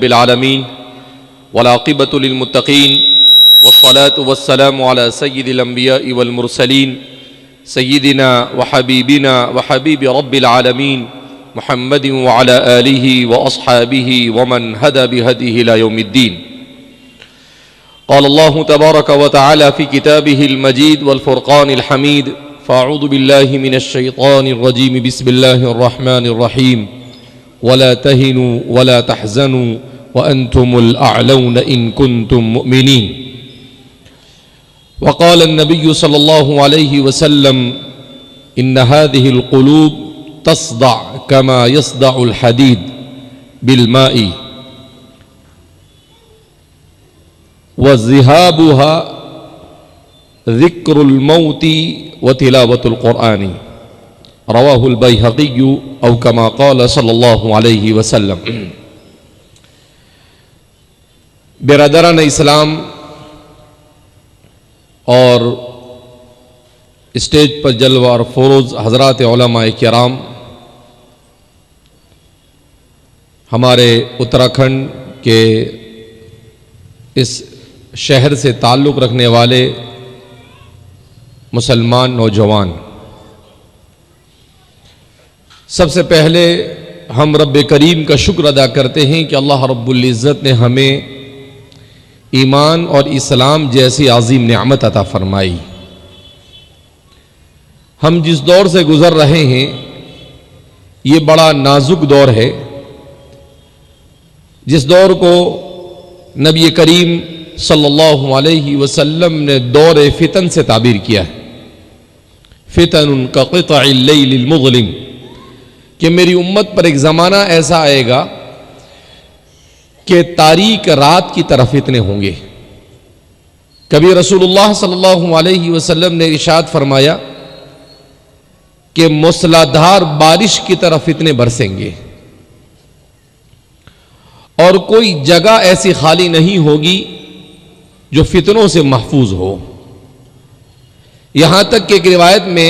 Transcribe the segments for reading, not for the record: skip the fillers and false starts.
رب العالمين والعاقبة للمتقين والصلاة والسلام على سيد الأنبياء والمرسلين سيدنا وحبيبنا وحبيب رب العالمين محمد وعلى آله وأصحابه ومن هدى بهديه إلى يوم الدين. قال الله تبارك وتعالى في كتابه المجيد والفرقان الحميد: فأعوذ بالله من الشيطان الرجيم بسم الله الرحمن الرحيم ولا تهنوا ولا تحزنوا وأنتم الأعلون إن كنتم مؤمنين. وقال النبي صلى الله عليه وسلم: إن هذه القلوب تصدع كما يصدع الحديد بالماء وذهابها ذكر الموت وتلاوة القرآن. رواه البيهقي أو كما قال صلی اللہ علیہ وسلم. برادران اسلام اور اسٹیج پر جلوہ اور فروز حضرات علماء کرام، ہمارے اتراکھنڈ کے اس شہر سے تعلق رکھنے والے مسلمان نوجوان، سب سے پہلے ہم رب کریم کا شکر ادا کرتے ہیں کہ اللہ رب العزت نے ہمیں ایمان اور اسلام جیسی عظیم نعمت عطا فرمائی. ہم جس دور سے گزر رہے ہیں یہ بڑا نازک دور ہے، جس دور کو نبی کریم صلی اللہ علیہ وسلم نے دور فتن سے تعبیر کیا ہے. فتن کقطع اللیل المظلم، کہ میری امت پر ایک زمانہ ایسا آئے گا کہ تاریک رات کی طرف فتنے ہوں گے. کبھی رسول اللہ صلی اللہ علیہ وسلم نے ارشاد فرمایا کہ موسلادھار بارش کی طرف فتنے برسیں گے اور کوئی جگہ ایسی خالی نہیں ہوگی جو فتنوں سے محفوظ ہو. یہاں تک کہ ایک روایت میں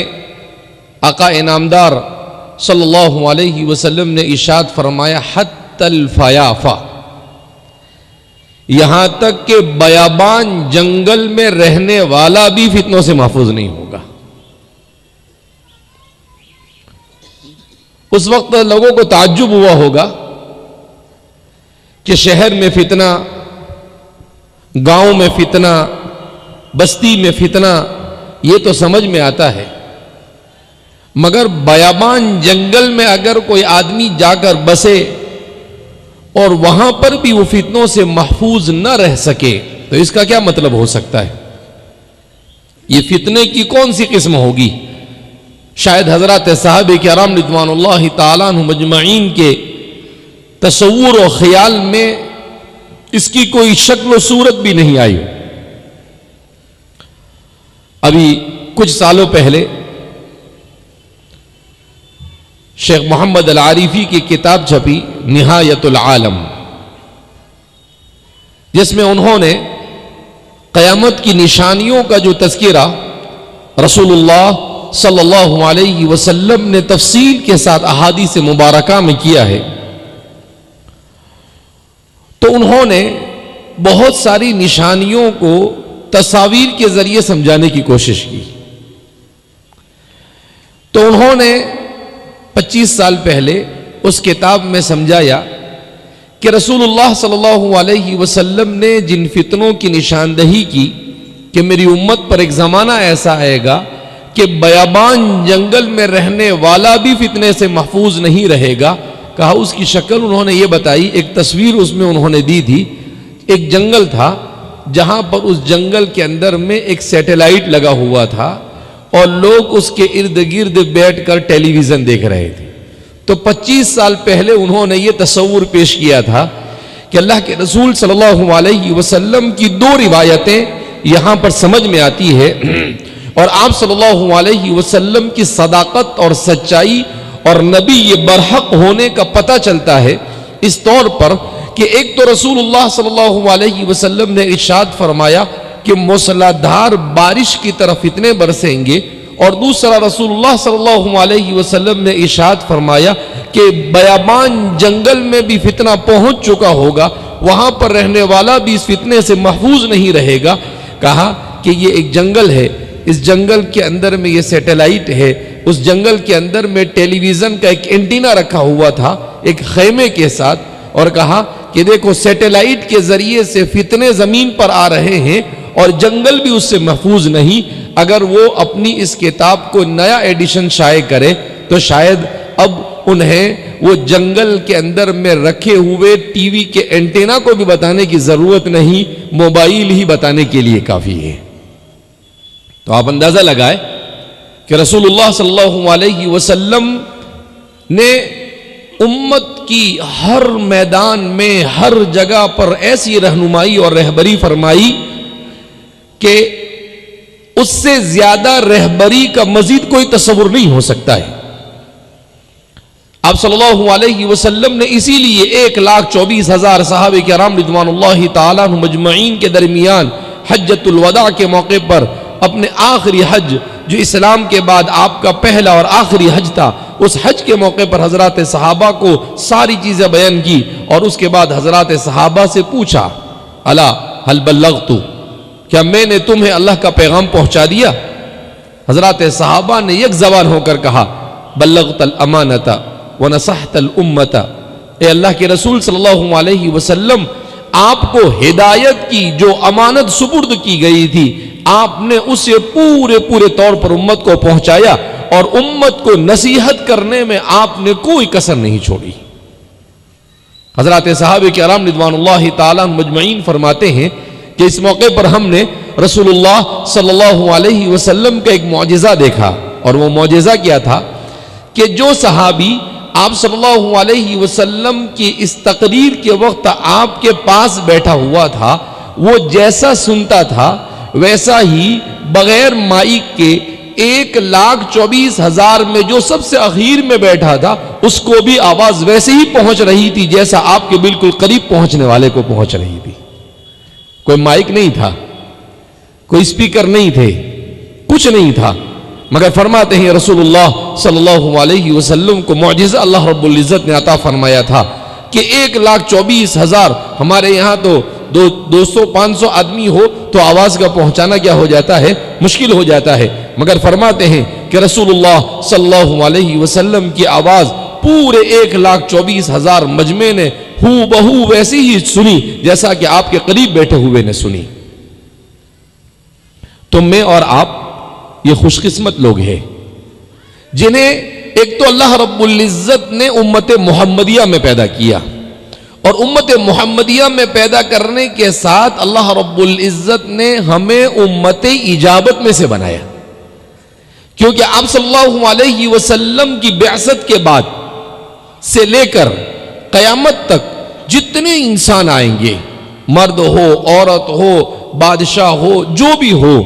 آقا انعامدار صلی اللہ علیہ وسلم نے ارشاد فرمایا: حتی الفیافہ، یہاں تک کہ بیابان جنگل میں رہنے والا بھی فتنوں سے محفوظ نہیں ہوگا. اس وقت لوگوں کو تعجب ہوا ہوگا کہ شہر میں فتنہ، گاؤں میں فتنہ، بستی میں فتنہ، یہ تو سمجھ میں آتا ہے، مگر بیابان جنگل میں اگر کوئی آدمی جا کر بسے اور وہاں پر بھی وہ فتنوں سے محفوظ نہ رہ سکے تو اس کا کیا مطلب ہو سکتا ہے؟ یہ فتنے کی کون سی قسم ہوگی؟ شاید حضرات صحابہ کرام رضوان اللہ تعالیٰ عنہم اجمعین کے تصور و خیال میں اس کی کوئی شکل و صورت بھی نہیں آئی. ابھی کچھ سالوں پہلے شیخ محمد العارفی کی کتاب چھپی نہایت العالم، جس میں انہوں نے قیامت کی نشانیوں کا جو تذکرہ رسول اللہ صلی اللہ علیہ وسلم نے تفصیل کے ساتھ احادیث مبارکہ میں کیا ہے، تو انہوں نے بہت ساری نشانیوں کو تصاویر کے ذریعے سمجھانے کی کوشش کی. تو انہوں نے 25 سال پہلے اس کتاب میں سمجھایا کہ رسول اللہ صلی اللہ علیہ وسلم نے جن فتنوں کی نشاندہی کی کہ میری امت پر ایک زمانہ ایسا آئے گا کہ بیابان جنگل میں رہنے والا بھی فتنے سے محفوظ نہیں رہے گا، کہا اس کی شکل انہوں نے یہ بتائی. ایک تصویر اس میں انہوں نے دی تھی، ایک جنگل تھا جہاں پر اس جنگل کے اندر میں ایک سیٹلائٹ لگا ہوا تھا اور لوگ اس کے ارد گرد بیٹھ کر ٹیلی ویژن دیکھ رہے تھے. تو 25 سال پہلے انہوں نے یہ تصور پیش کیا تھا کہ اللہ کے رسول صلی اللہ علیہ وسلم کی 2 روایتیں یہاں پر سمجھ میں آتی ہے اور آپ صلی اللہ علیہ وسلم کی صداقت اور سچائی اور نبی یہ برحق ہونے کا پتہ چلتا ہے اس طور پر کہ ایک تو رسول اللہ صلی اللہ علیہ وسلم نے ارشاد فرمایا کہ موسلادھار بارش کی طرف فتنے برسیں گے، اور دوسرا رسول اللہ صلی اللہ علیہ وسلم نے ارشاد فرمایا کہ بیابان جنگل میں بھی فتنہ پہنچ چکا ہوگا، وہاں پر رہنے والا بھی اس فتنے سے محفوظ نہیں رہے گا۔ کہا کہ یہ ایک جنگل ہے، اس جنگل کے اندر میں یہ سیٹلائٹ ہے، اس جنگل کے اندر میں ٹیلی ویژن کا ایک اینٹینا رکھا ہوا تھا ایک خیمے کے ساتھ، اور کہا کہ دیکھو سیٹلائٹ کے ذریعے سے فتنے زمین پر آ رہے ہیں اور جنگل بھی اس سے محفوظ نہیں۔ اگر وہ اپنی اس کتاب کو نیا ایڈیشن شائع کرے تو شاید اب انہیں وہ جنگل کے اندر میں رکھے ہوئے ٹی وی کے اینٹینا کو بھی بتانے کی ضرورت نہیں، موبائل ہی بتانے کے لیے کافی ہے۔ تو آپ اندازہ لگائے کہ رسول اللہ صلی اللہ علیہ وسلم نے امت کی ہر میدان میں ہر جگہ پر ایسی رہنمائی اور رہبری فرمائی کہ اس سے زیادہ رہبری کا مزید کوئی تصور نہیں ہو سکتا ہے۔ آپ صلی اللہ علیہ وسلم نے اسی لیے 1,24,000 صحابہ کرام رضوان اللہ تعالیٰ عنہم مجمعین کے درمیان حجۃ الوداع کے موقع پر اپنے آخری حج جو اسلام کے بعد آپ کا پہلا اور آخری حج تھا، اس حج کے موقع پر حضرات صحابہ کو ساری چیزیں بیان کی، اور اس کے بعد حضرات صحابہ سے پوچھا الا هل بلغت، کیا میں نے تمہیں اللہ کا پیغام پہنچا دیا؟ حضرات صحابہ نے یک زبان ہو کر کہا بلغت الامانۃ ونصحت الامۃ، اے اللہ کے رسول صلی اللہ علیہ وسلم، آپ کو ہدایت کی جو امانت سپرد کی گئی تھی آپ نے اسے پورے طور پر امت کو پہنچایا، اور امت کو نصیحت کرنے میں آپ نے کوئی کسر نہیں چھوڑی۔ حضرات صحابہ کرام رضوان اللہ تعالیٰ مجمعین فرماتے ہیں کہ اس موقع پر ہم نے رسول اللہ صلی اللہ علیہ وسلم کا ایک معجزہ دیکھا، اور وہ معجزہ کیا تھا کہ جو صحابی آپ صلی اللہ علیہ وسلم کی اس تقریر کے وقت آپ کے پاس بیٹھا ہوا تھا، وہ جیسا سنتا تھا ویسا ہی بغیر مائک کے 1,24,000 میں جو سب سے اخیر میں بیٹھا تھا اس کو بھی آواز ویسے ہی پہنچ رہی تھی جیسا آپ کے بالکل قریب پہنچنے والے کو پہنچ رہی تھی۔ کوئی مائک نہیں تھا، کوئی سپیکر نہیں تھے، کچھ نہیں تھا، مگر فرماتے ہیں رسول اللہ صلی اللہ علیہ وسلم کو معجزہ اللہ رب العزت نے عطا فرمایا تھا کہ 1,24,000 ہمارے یہاں تو 200-500 آدمی ہو تو آواز کا پہنچانا کیا ہو جاتا ہے، مشکل ہو جاتا ہے، مگر فرماتے ہیں کہ رسول اللہ صلی اللہ علیہ وسلم کی آواز پورے 1,24,000 مجمع نے ہو بہو ویسی ہی سنی جیسا کہ آپ کے قریب بیٹھے ہوئے نے سنی۔ تو میں اور آپ یہ خوش قسمت لوگ ہیں جنہیں ایک تو اللہ رب العزت نے امت محمدیہ میں پیدا کیا، اور امت محمدیہ میں پیدا کرنے کے ساتھ اللہ رب العزت نے ہمیں امت اجابت میں سے بنایا، کیونکہ آپ صلی اللہ علیہ وسلم کی بعثت کے بعد سے لے کر قیامت تک جتنے انسان آئیں گے، مرد ہو عورت ہو بادشاہ ہو جو بھی ہو،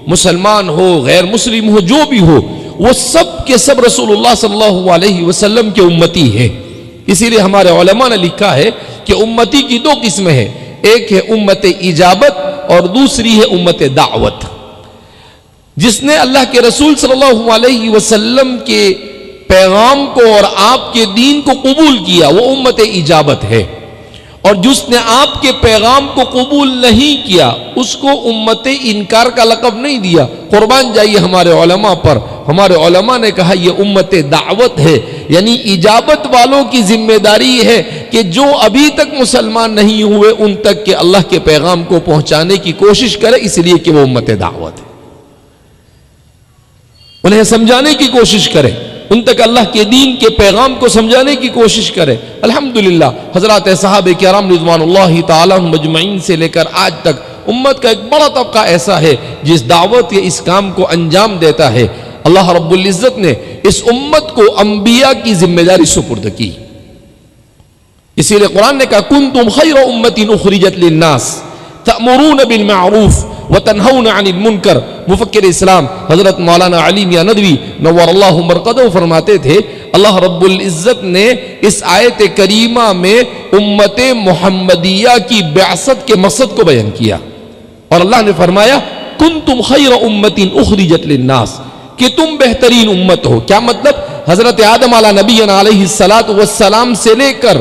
مسلمان ہو غیر مسلم ہو جو بھی ہو، وہ سب کے سب رسول اللہ صلی اللہ علیہ وسلم کے امتی ہیں۔ اسی لیے ہمارے علماء نے لکھا ہے کہ امتی کی 2 قسمیں ہیں، ایک ہے امت اجابت اور دوسری ہے امت دعوت۔ جس نے اللہ کے رسول صلی اللہ علیہ وسلم کے پیغام کو اور آپ کے دین کو قبول کیا وہ امت اجابت ہے، اور جس نے آپ کے پیغام کو قبول نہیں کیا اس کو امت انکار کا لقب نہیں دیا۔ قربان جائیے ہمارے علماء پر، ہمارے علماء نے کہا یہ امت دعوت ہے، یعنی اجابت والوں کی ذمہ داری ہے کہ جو ابھی تک مسلمان نہیں ہوئے ان تک کہ اللہ کے پیغام کو پہنچانے کی کوشش کرے، اس لیے کہ وہ امت دعوت ہے، انہیں سمجھانے کی کوشش کرے، ان تک اللہ کے دین کے پیغام کو سمجھانے کی کوشش کرے۔ الحمدللہ حضرات صحابہ کرام رضوان اللہ تعالیٰ مجمعین سے لے کر آج تک امت کا ایک بڑا طبقہ ایسا ہے جس دعوت یا اس کام کو انجام دیتا ہے۔ اللہ رب العزت نے اس امت کو انبیاء کی ذمہ داری سپرد کی، اسی لیے قرآن نے کہا کنتم خیر امت اخرجت للناس تأمرون بالمعروف وتنہون عن المنکر۔ مفکر اسلام حضرت مولانا علی میاں ندوی نور اللہ مرقدہ فرماتے تھے اللہ رب العزت نے اس آیت کریمہ میں امت محمدیہ کی بعثت کے مقصد کو بیان کیا، اور اللہ نے فرمایا کنتم خیر امت اخرجت للناس، کہ تم بہترین امت ہو. کیا مطلب؟ حضرت آدم علیہ نبی علیہ الصلوۃ والسلام سے لے کر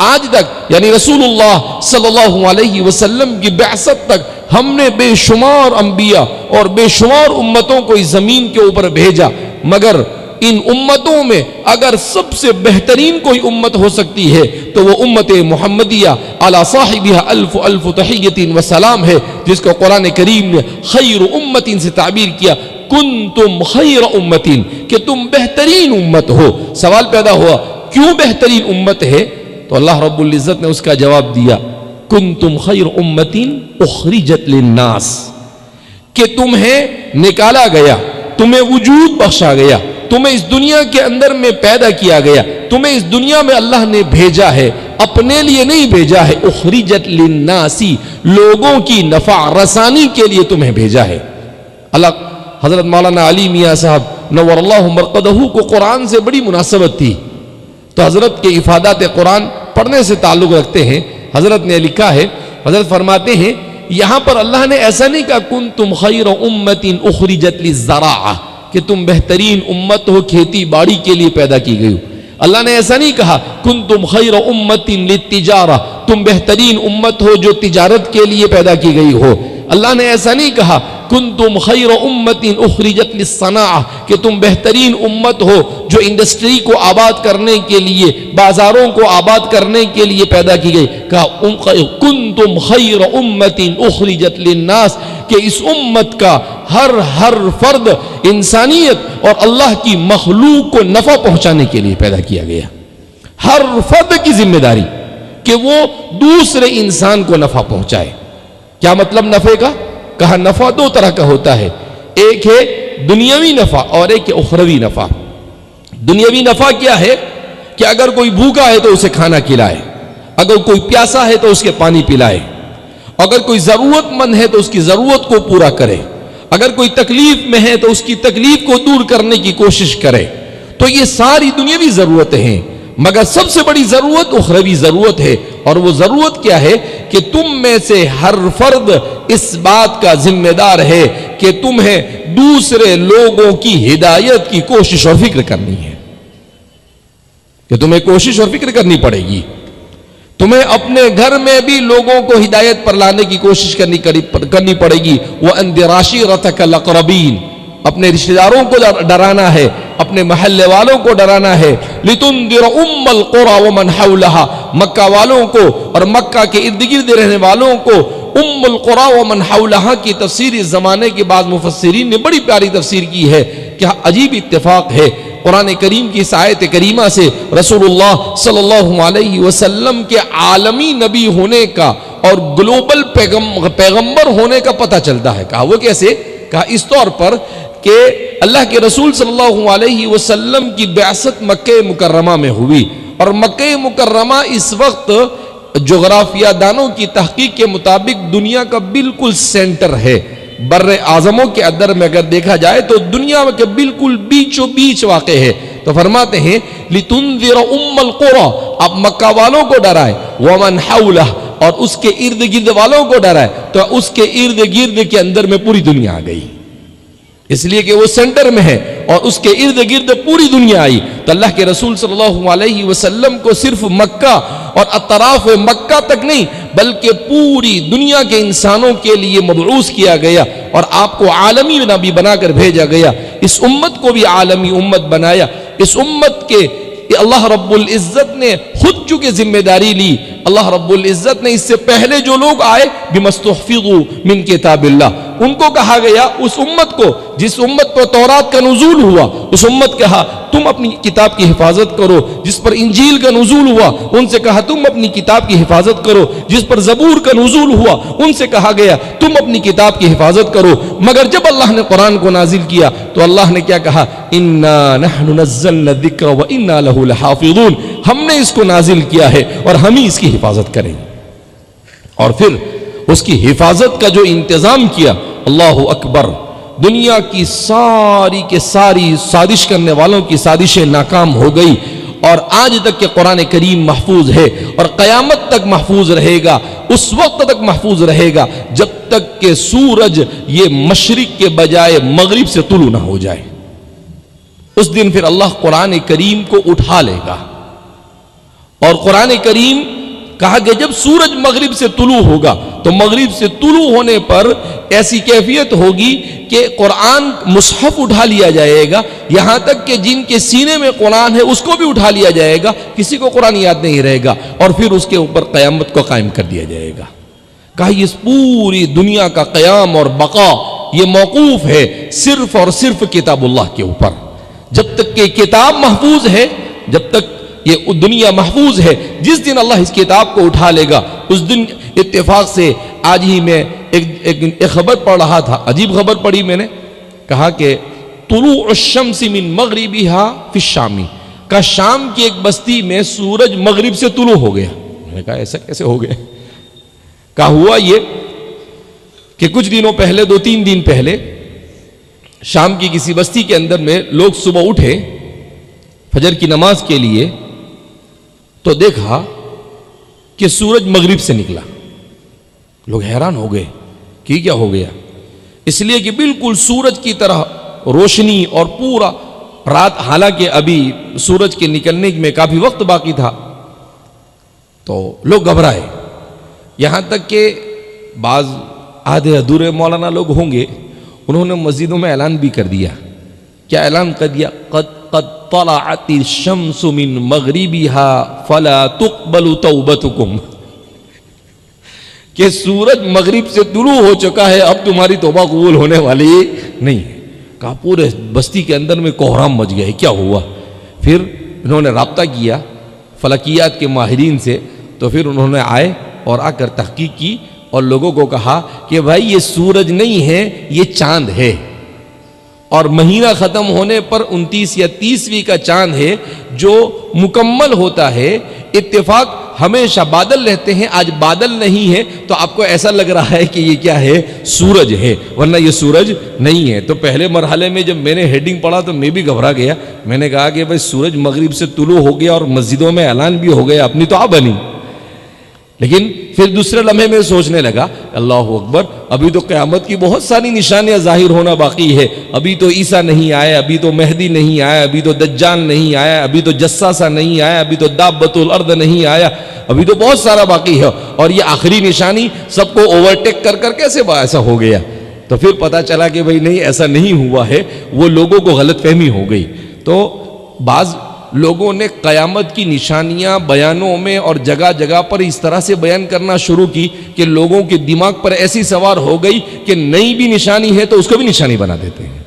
آج تک یعنی رسول اللہ صلی اللہ علیہ وسلم کی بعثت تک ہم نے بے شمار انبیاء اور بے شمار امتوں کو اس زمین کے اوپر بھیجا، مگر ان امتوں میں اگر سب سے بہترین کوئی امت ہو سکتی ہے تو وہ امت محمدیہ علی صاحبہ الف الف تحیۃ و سلام ہے، جس کو قرآن کریم نے خیر امت سے تعبیر کیا، کنتم خیر امت، کہ تم بہترین امت ہو. سوال پیدا ہوا کیوں بہترین امت ہے؟ تو اللہ رب العزت نے اس کا جواب دیا، کنتم خیر امت اخرجت للناس، کہ تمہیں نکالا گیا، تمہیں وجود بخشا گیا، تمہیں اس دنیا کے اندر میں پیدا کیا گیا، تمہیں اس دنیا میں اللہ نے بھیجا ہے، اپنے لیے نہیں بھیجا ہے، اخرجت للناس، لوگوں کی نفع رسانی کے لیے تمہیں بھیجا ہے. اللہ حضرت مولانا علی میاں صاحب نور اللہ مرقدہ کو قرآن سے بڑی مناسبت تھی، تو حضرت کے افادات قرآن پڑھنے سے تعلق رکھتے ہیں. حضرت نے لکھا ہے، حضرت فرماتے ہیں یہاں پر اللہ نے ایسا نہیں کہا کنتم خیر امت اخرجت للزراعہ، کہ تم بہترین امت ہو کھیتی باڑی کے لیے پیدا کی گئی ہو. اللہ نے ایسا نہیں کہا کنتم خیر امت للتجارہ، تم بہترین امت ہو جو تجارت کے لیے پیدا کی گئی ہو. اللہ نے ایسا نہیں کہا کنتم خیر امت اخرجت للصناعہ، کہ تم بہترین امت ہو جو انڈسٹری کو آباد کرنے کے لیے، بازاروں کو آباد کرنے کے لیے پیدا کی گئی. کہا کنتم خیر امت اخرجت للناس، کہ اس امت کا ہر فرد انسانیت اور اللہ کی مخلوق کو نفع پہنچانے کے لیے پیدا کیا گیا. ہر فرد کی ذمہ داری کہ وہ دوسرے انسان کو نفع پہنچائے. کیا مطلب نفع کا؟ کہا نفع دو طرح کا ہوتا ہے، ایک ہے دنیاوی نفع اور ایک ہے اخروی نفع. دنیاوی نفع کیا ہے؟ کہ اگر کوئی بھوکا ہے تو اسے کھانا کھلائے، اگر کوئی پیاسا ہے تو اس کے پانی پلائے، اگر کوئی ضرورت مند ہے تو اس کی ضرورت کو پورا کرے، اگر کوئی تکلیف میں ہے تو اس کی تکلیف کو دور کرنے کی کوشش کرے. تو یہ ساری دنیاوی ضرورتیں ہیں، مگر سب سے بڑی ضرورت اخروی ضرورت ہے. اور وہ ضرورت کیا ہے؟ کہ تم میں سے ہر فرد اس بات کا ذمہ دار ہے کہ تمہیں دوسرے لوگوں کی ہدایت کی کوشش اور فکر کرنی ہے، کہ تمہیں کوشش اور فکر کرنی پڑے گی. تمہیں اپنے گھر میں بھی لوگوں کو ہدایت پر لانے کی کوشش کرنی پڑے گی. وَأَنذِرْ عَشِيرَتَكَ الْأَقْرَبِينَ، اپنے رشتہ داروں کو ڈرانا ہے، اپنے محلے والوں کو ڈرانا ہے. لِتُنذِرَ أُمَّ الْقُرَى وَمَنْ حَوْلَهَا، مکہ والوں کو اور مکہ کے ارد گرد رہنے والوں کو. ام القرى ومن حولها کی تفسیر اس زمانے کے بعض مفسرین نے بڑی پیاری تفسیر کی ہے. کہ عجیب اتفاق ہے قرآن کریم کی اس آیت کریمہ سے رسول اللہ صلی اللہ علیہ وسلم کے عالمی نبی ہونے کا اور گلوبل پیغمبر ہونے کا پتہ چلتا ہے. کہا وہ کیسے؟ کہا اس طور پر کہ اللہ کے رسول صلی اللہ علیہ وسلم کی بعثت مکہ مکرمہ میں ہوئی، اور مکہ مکرمہ اس وقت جغرافیہ دانوں کی تحقیق کے مطابق دنیا کا بالکل سینٹر ہے. بر اعظموں کے اندر میں اگر دیکھا جائے تو دنیا کے بالکل بیچو بیچ واقع ہے. تو فرماتے ہیں لِتُنذِرَ أُمَّ الْقُرَى، اب مکہ والوں کو ڈرائے، وَمَنْ حَوْلَهَا، اور اس کے ارد گرد والوں کو ڈرائے. تو اس کے ارد گرد کے اندر میں پوری دنیا آ گئی، اس لیے کہ وہ سینٹر میں ہے اور اس کے ارد گرد پوری دنیا آئی. تو اللہ کے رسول صلی اللہ علیہ وسلم کو صرف مکہ اور اطراف مکہ تک نہیں بلکہ پوری دنیا کے انسانوں کے لیے مبعوث کیا گیا، اور آپ کو عالمی نبی بنا کر بھیجا گیا. اس امت کو بھی عالمی امت بنایا. اس امت کے اللہ رب العزت نے خود چونکہ ذمہ داری لی، اللہ رب العزت نے اس سے پہلے جو لوگ آئے بِمَسْتُحْفِظُوا مِن کتاب اللہ، ان کو کہا گیا، اس امت کو جس امت پر تورات کا نزول ہوا اس امت کہا تم اپنی کتاب کی حفاظت کرو. جس پر انجیل کا نزول ہوا ان سے کہا تم اپنی کتاب کی حفاظت کرو. جس پر زبور کا نزول ہوا ان سے کہا گیا تم اپنی کتاب کی حفاظت کرو. مگر جب اللہ نے قرآن کو نازل کیا تو اللہ نے کیا کہا؟ اِنَّا نَحْنُ نَزَّلْنَا الذِّكْرَ وَإِنَّا لَهُ لَحَافِظُونَ، ہم نے اس کو نازل کیا ہے اور ہم ہی اس کی حفاظت کریں گے. اور پھر اس کی حفاظت کا جو انتظام کیا، اللہ اکبر، دنیا کی ساری کے ساری سازش کرنے والوں کی سازشیں ناکام ہو گئی، اور آج تک کہ قرآن کریم محفوظ ہے اور قیامت تک محفوظ رہے گا. اس وقت تک محفوظ رہے گا جب تک کہ سورج یہ مشرق کے بجائے مغرب سے طلوع نہ ہو جائے. اس دن پھر اللہ قرآن کریم کو اٹھا لے گا. اور قرآن کریم کہا کہ جب سورج مغرب سے طلوع ہوگا تو مغرب سے طلوع ہونے پر ایسی کیفیت ہوگی کہ قرآن مصحف اٹھا لیا جائے گا، یہاں تک کہ جن کے سینے میں قرآن ہے اس کو بھی اٹھا لیا جائے گا، کسی کو قرآن یاد نہیں رہے گا، اور پھر اس کے اوپر قیامت کو قائم کر دیا جائے گا. کہا اس پوری دنیا کا قیام اور بقا یہ موقوف ہے صرف اور صرف کتاب اللہ کے اوپر. جب تک کہ کتاب محفوظ ہے، جب تک یہ دنیا محفوظ ہے، جس دن اللہ اس کتاب کو اٹھا لے گا اس دن اتفاق سے آج ہی میں ایک خبر پڑھ رہا تھا، عجیب خبر پڑھی میں نے. کہا کہ طلوع الشمس من مغربها فی الشام، کہ شام کی ایک بستی میں سورج مغرب سے طلوع ہو گیا. میں نے کہا ایسا کیسے ہو گیا؟ کہا ہوا یہ کہ کچھ دنوں پہلے، 2-3 دن پہلے شام کی کسی بستی کے اندر میں لوگ صبح اٹھے فجر کی نماز کے لیے تو دیکھا کہ سورج مغرب سے نکلا. لوگ حیران ہو گئے کہ کیا ہو گیا، اس لیے کہ بالکل سورج کی طرح روشنی اور پورا رات، حالانکہ ابھی سورج کے نکلنے میں کافی وقت باقی تھا. تو لوگ گھبرائے، یہاں تک کہ بعض آدھے ادھورے مولانا لوگ ہوں گے، انہوں نے مسجدوں میں اعلان بھی کر دیا. کیا اعلان کر دیا؟ قد طلعت الشمس من مغربها فلا تقبل توبتكم، کہ سورج مغرب سے طلوع ہو چکا ہے، اب تمہاری توبہ قبول ہونے والی نہیں ہے. کہا پورے بستی کے اندر میں کوہرام مچ گیا، کیا ہوا؟ پھر انہوں نے رابطہ کیا فلکیات کے ماہرین سے، تو پھر انہوں نے آئے اور آ کر تحقیق کی اور لوگوں کو کہا کہ بھائی یہ سورج نہیں ہے، یہ چاند ہے، اور مہینہ ختم ہونے پر 29 یا 30ویں کا چاند ہے جو مکمل ہوتا ہے. اتفاق ہمیشہ بادل رہتے ہیں، آج بادل نہیں ہے تو آپ کو ایسا لگ رہا ہے کہ یہ کیا ہے؟ سورج ہے، ورنہ یہ سورج نہیں ہے. تو پہلے مرحلے میں جب میں نے ہیڈنگ پڑھا تو میں بھی گھبرا گیا. میں نے کہا کہ بھائی سورج مغرب سے طلوع ہو گیا اور مسجدوں میں اعلان بھی ہو گیا، اپنی تو بنی. لیکن پھر دوسرے لمحے میں سوچنے لگا اللہ اکبر، ابھی تو قیامت کی بہت ساری نشانیاں ظاہر ہونا باقی ہے. ابھی تو عیسیٰ نہیں آیا، ابھی تو مہدی نہیں آیا، ابھی تو دجال نہیں آیا، ابھی تو جساسہ نہیں آیا، ابھی تو دابۃ الارض نہیں آیا، ابھی تو بہت سارا باقی ہے. اور یہ آخری نشانی سب کو اوورٹیک کر کر کیسے ایسا ہو گیا؟ تو پھر پتا چلا کہ بھئی نہیں، ایسا نہیں ہوا ہے، وہ لوگوں کو غلط فہمی ہو گئی. تو بعض لوگوں نے قیامت کی نشانیاں بیانوں میں اور جگہ جگہ پر اس طرح سے بیان کرنا شروع کی کہ لوگوں کے دماغ پر ایسی سوار ہو گئی کہ نئی بھی نشانی ہے تو اس کو بھی نشانی بنا دیتے ہیں.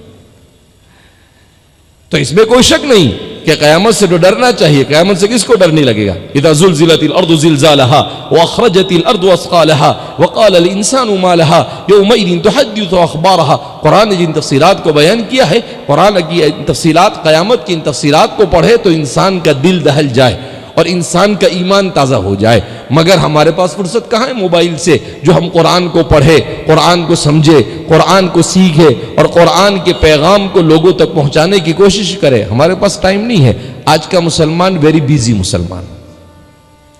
تو اس میں کوئی شک نہیں کہ قیامت سے تو ڈرنا چاہیے. قیامت سے کس کو ڈر نہیں لگے گا؟ اذا زلزلت الارض زلزالها واخرجت الارض اثقالها وقال الانسان ما لها يومئذ تحدث اخبارها. قرآن نے جن تفصیلات کو بیان کیا ہے، قرآن کی تفصیلات، قیامت کی ان تفصیلات کو پڑھے تو انسان کا دل دہل جائے اور انسان کا ایمان تازہ ہو جائے. مگر ہمارے پاس فرصت کہاں ہے موبائل سے جو ہم قرآن کو پڑھے، قرآن کو سمجھے، قرآن کو سیکھے اور قرآن کے پیغام کو لوگوں تک پہنچانے کی کوشش کرے. ہمارے پاس ٹائم نہیں ہے. آج کا مسلمان ویری بیزی مسلمان،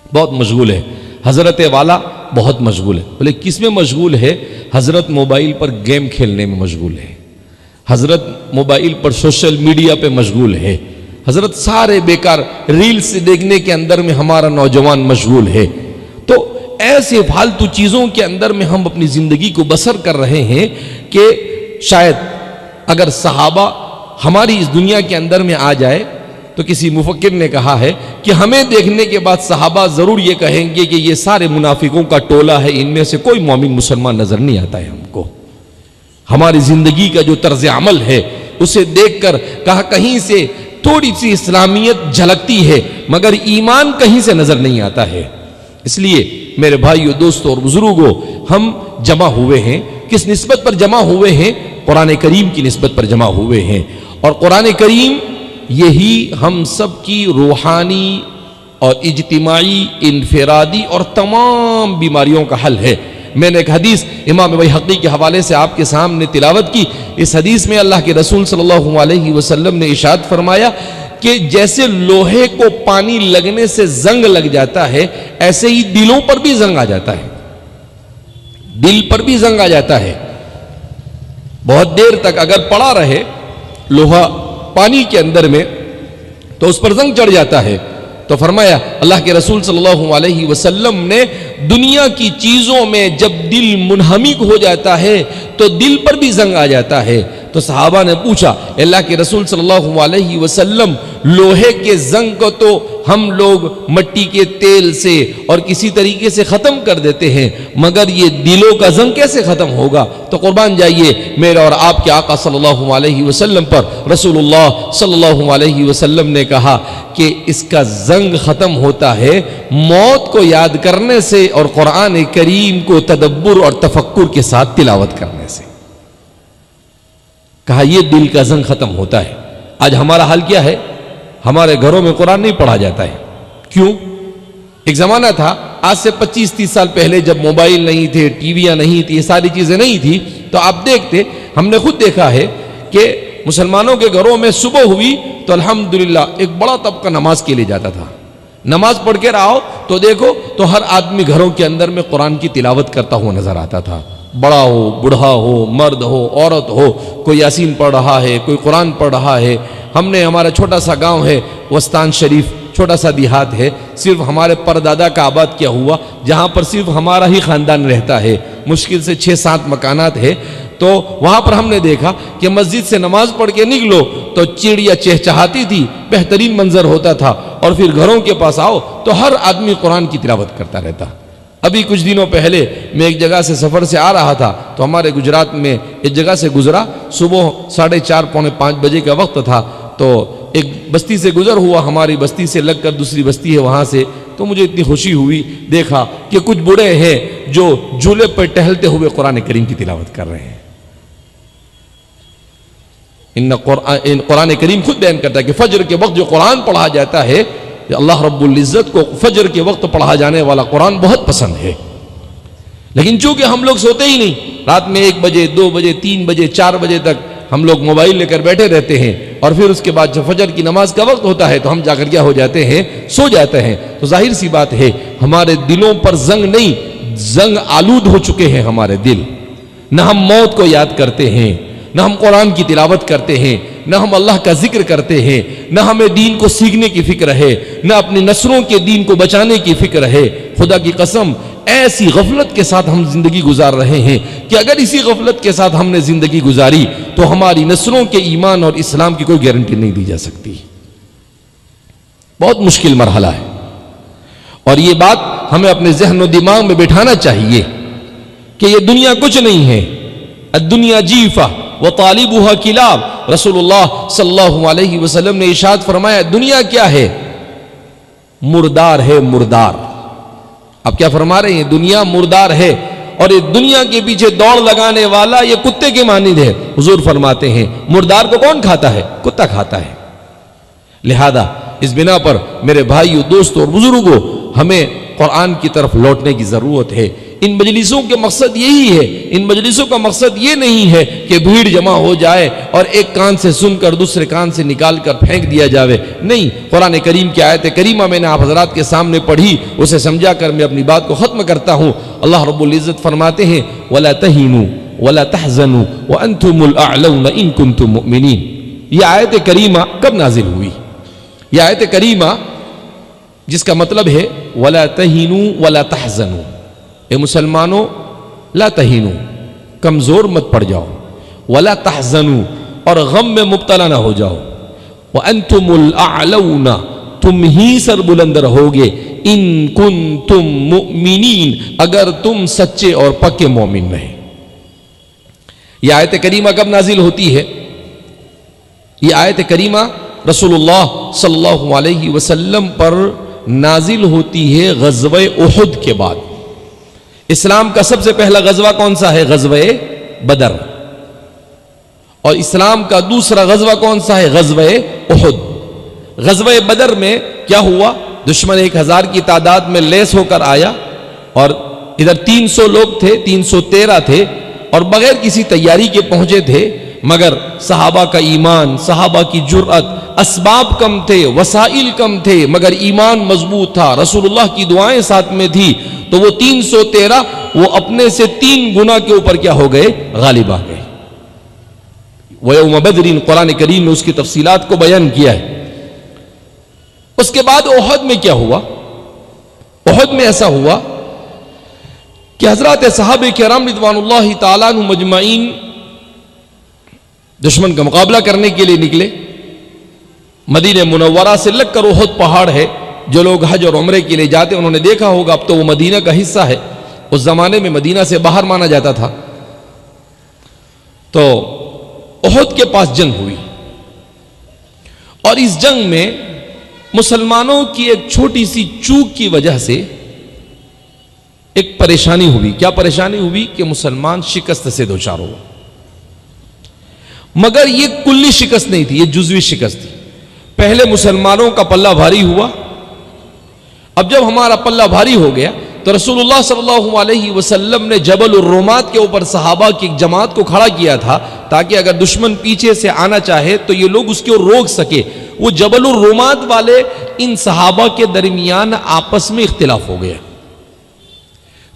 بہت مشغول ہے. حضرت والا بہت مشغول ہے. بولے کس میں مشغول ہے؟ حضرت موبائل پر گیم کھیلنے میں مشغول ہے، حضرت موبائل پر سوشل میڈیا پہ مشغول ہے، حضرت سارے بیکار ریلز دیکھنے کے اندر میں ہمارا نوجوان مشغول ہے. تو ایسے فالتو چیزوں کے اندر میں ہم اپنی زندگی کو بسر کر رہے ہیں کہ شاید اگر صحابہ ہماری اس دنیا کے اندر میں آ جائے تو کسی مفکر نے کہا ہے کہ ہمیں دیکھنے کے بعد صحابہ ضرور یہ کہیں گے کہ یہ سارے منافقوں کا ٹولہ ہے، ان میں سے کوئی مومن مسلمان نظر نہیں آتا ہے ہم کو. ہماری زندگی کا جو طرز عمل ہے اسے دیکھ کر کہا کہیں سے تھوڑی سی اسلامیت جھلکتی ہے مگر ایمان کہیں سے نظر نہیں آتا ہے. اس لیے میرے بھائیو، دوستو اور بزرگوں، ہم جمع ہوئے ہیں کس نسبت پر جمع ہوئے ہیں؟ قرآن کریم کی نسبت پر جمع ہوئے ہیں. اور قرآن کریم یہی ہم سب کی روحانی اور اجتماعی، انفرادی اور تمام بیماریوں کا حل ہے. میں نے ایک حدیث امام بیہقی کے حوالے سے آپ کے سامنے تلاوت کی. اس حدیث میں اللہ کے رسول صلی اللہ علیہ وسلم نے ارشاد فرمایا کہ جیسے لوہے کو پانی لگنے سے زنگ لگ جاتا ہے، ایسے ہی دلوں پر بھی زنگ آ جاتا ہے. دل پر بھی زنگ آ جاتا ہے. بہت دیر تک اگر پڑا رہے لوہا پانی کے اندر میں تو اس پر زنگ چڑھ جاتا ہے. تو فرمایا اللہ کے رسول صلی اللہ علیہ وسلم نے دنیا کی چیزوں میں جب دل منہمک ہو جاتا ہے تو دل پر بھی زنگ آ جاتا ہے. تو صحابہ نے پوچھا اللہ کے رسول صلی اللہ علیہ وسلم لوہے کے زنگ کو تو ہم لوگ مٹی کے تیل سے اور کسی طریقے سے ختم کر دیتے ہیں مگر یہ دلوں کا زنگ کیسے ختم ہوگا؟ تو قربان جائیے میرا اور آپ کے آقا صلی اللہ علیہ وسلم پر رسول اللہ صلی اللہ علیہ وسلم نے کہا کہ اس کا زنگ ختم ہوتا ہے موت کو یاد کرنے سے اور قرآن کریم کو تدبر اور تفکر کے ساتھ تلاوت کرنے سے. کہا یہ دل کا زنگ ختم ہوتا ہے. آج ہمارا حال کیا ہے؟ ہمارے گھروں میں قرآن نہیں پڑھا جاتا ہے. کیوں؟ ایک زمانہ تھا آج سے 25-30 سال پہلے جب موبائل نہیں تھے، ٹی ویاں نہیں تھی، یہ ساری چیزیں نہیں تھی تو آپ دیکھتے، ہم نے خود دیکھا ہے کہ مسلمانوں کے گھروں میں صبح ہوئی تو الحمدللہ ایک بڑا طبقہ نماز کے لیے جاتا تھا. نماز پڑھ کے آؤ تو دیکھو تو ہر آدمی گھروں کے اندر میں قرآن کی تلاوت کرتا ہوا نظر آتا تھا. بڑا ہو، بڑھا ہو، مرد ہو، عورت ہو، کوئی یاسین پڑھ رہا ہے، کوئی قرآن پڑھ رہا ہے. ہم نے ہمارا چھوٹا سا گاؤں ہے وستان شریف، چھوٹا سا دیہات ہے، صرف ہمارے پردادا کا آباد کیا ہوا جہاں پر صرف ہمارا ہی خاندان رہتا ہے، مشکل سے 6-7 مکانات ہے. تو وہاں پر ہم نے دیکھا کہ مسجد سے نماز پڑھ کے نکلو تو چڑیا چہچہاتی تھی، بہترین منظر ہوتا تھا، اور پھر گھروں کے پاس آؤ تو ہر آدمی قرآن کی تلاوت کرتا رہتا. ابھی کچھ دنوں پہلے میں ایک جگہ سے سفر سے آ رہا تھا تو ہمارے گجرات میں ایک جگہ سے گزرا، صبح 4:30 پونے 5 بجے کا وقت تھا. تو ایک بستی سے گزر ہوا، ہماری بستی سے لگ کر دوسری بستی ہے وہاں سے، تو مجھے اتنی خوشی ہوئی، دیکھا کہ کچھ بوڑھے ہیں جو جھولے پر ٹہلتے ہوئے قرآن کریم کی تلاوت کر رہے ہیں. قرآن کریم خود بیان کرتا ہے کہ فجر کے وقت جو قرآن پڑھا جاتا ہے، اللہ رب العزت کو فجر کے وقت پڑھا جانے والا قرآن بہت پسند ہے. لیکن چونکہ ہم لوگ سوتے ہی نہیں، رات میں 1 بجے 2 بجے 3 بجے 4 بجے تک ہم لوگ موبائل لے کر بیٹھے رہتے ہیں، اور پھر اس کے بعد جب فجر کی نماز کا وقت ہوتا ہے تو ہم جا کر کیا ہو جاتے ہیں؟ سو جاتے ہیں. تو ظاہر سی بات ہے ہمارے دلوں پر زنگ نہیں، زنگ آلود ہو چکے ہیں ہمارے دل. نہ ہم موت کو یاد کرتے ہیں، نہ ہم قرآن کی تلاوت کرتے ہیں، نہ ہم اللہ کا ذکر کرتے ہیں، نہ ہمیں دین کو سیکھنے کی فکر ہے، نہ اپنی نسلوں کے دین کو بچانے کی فکر ہے. خدا کی قسم ایسی غفلت کے ساتھ ہم زندگی گزار رہے ہیں کہ اگر اسی غفلت کے ساتھ ہم نے زندگی گزاری تو ہماری نسلوں کے ایمان اور اسلام کی کوئی گارنٹی نہیں دی جا سکتی. بہت مشکل مرحلہ ہے، اور یہ بات ہمیں اپنے ذہن و دماغ میں بٹھانا چاہیے کہ یہ دنیا کچھ نہیں ہے. الدنیا جیفہ وطالبها کلاب. رسول اللہ صلی اللہ علیہ وسلم نے ارشاد فرمایا دنیا کیا ہے؟ مردار ہے، مردار. اب کیا فرما رہے ہیں؟ دنیا مردار ہے، اور یہ دنیا کے پیچھے دوڑ لگانے والا یہ کتے کے مانند ہے. حضور فرماتے ہیں مردار کو کون کھاتا ہے؟ کتا کھاتا ہے. لہذا اس بنا پر میرے بھائیو، دوستوں اور بزرگوں، ہمیں قرآن کی طرف لوٹنے کی ضرورت ہے. ان مجلسوں کے مقصد یہی ہے، ان مجلسوں کا مقصد یہ نہیں ہے کہ بھیڑ جمع ہو جائے اور ایک کان سے سن کر دوسرے کان سے نکال کر پھینک دیا جاوے. نہیں، قرآن کریم کی آیت کریمہ میں نے آپ حضرات کے سامنے پڑھی، اسے سمجھا کر میں اپنی بات کو ختم کرتا ہوں. اللہ رب العزت فرماتے ہیں وَلَا تَهِنُوا وَلَا تَحْزَنُوا وَأَنْتُمُ الْأَعْلَوْنَ إِن كُنتُم مُؤْمِنِينَ. یہ آیت کریمہ کب نازل ہوئی؟ یہ آیت کریمہ جس کا مطلب ہے وَلَا تَهِنُوا وَلَا تَحْزَنُوا، اے مسلمانوں لا تہینو، کمزور مت پڑ جاؤ، ولا تحزنوا، اور غم میں مبتلا نہ ہو جاؤ، وانتم الاعلون، تم ہی سر بلند رہو گے، ان کنتم مؤمنین، اگر تم سچے اور پکے مومن رہے. یہ آیت کریمہ کب نازل ہوتی ہے؟ یہ آیت کریمہ رسول اللہ صلی اللہ علیہ وسلم پر نازل ہوتی ہے غزوہ احد کے بعد. اسلام کا سب سے پہلا غزوہ کون سا ہے؟ غزوہ بدر. اور اسلام کا دوسرا غزوہ کون سا ہے؟ غزوہ احد. غزوہ بدر میں کیا ہوا؟ دشمن 1000 کی تعداد میں لیس ہو کر آیا، اور ادھر 300 لوگ تھے، 313 تھے، اور بغیر کسی تیاری کے پہنچے تھے. مگر صحابہ کا ایمان، صحابہ کی جرأت، اسباب کم تھے، وسائل کم تھے، مگر ایمان مضبوط تھا، رسول اللہ کی دعائیں ساتھ میں تھی. تو وہ 313 وہ اپنے سے 3 گنا کے اوپر کیا ہو گئے؟ غالب آ گئے. وَيَوْمَ بَدْرٍ قرآن کریم نے اس کی تفصیلات کو بیان کیا ہے۔ اس کے بعد احد میں کیا ہوا؟ احد میں ایسا ہوا کہ حضرات صحابہ کرام رضوان اللہ تعالیٰ عنہ مجمعین دشمن کا مقابلہ کرنے کے لیے نکلے۔ مدینہ منورہ سے لگ کر احد پہاڑ ہے، جو لوگ حج اور عمرے کے لیے جاتے انہوں نے دیکھا ہوگا، اب تو وہ مدینہ کا حصہ ہے، اس زمانے میں مدینہ سے باہر مانا جاتا تھا۔ تو احد کے پاس جنگ ہوئی، اور اس جنگ میں مسلمانوں کی ایک چھوٹی سی چوک کی وجہ سے ایک پریشانی ہوئی۔ کیا پریشانی ہوئی؟ کہ مسلمان شکست سے دوچار ہوا، مگر یہ کلی شکست نہیں تھی، یہ جزوی شکست تھی۔ پہلے مسلمانوں کا پلہ بھاری ہوا، اب جب ہمارا پلہ بھاری ہو گیا تو رسول اللہ صلی اللہ علیہ وسلم نے جبل الرومات کے اوپر صحابہ کی ایک جماعت کو کھڑا کیا تھا، تاکہ اگر دشمن پیچھے سے آنا چاہے تو یہ لوگ اس کو روک سکے۔ وہ جبل الرومات والے ان صحابہ کے درمیان آپس میں اختلاف ہو گیا۔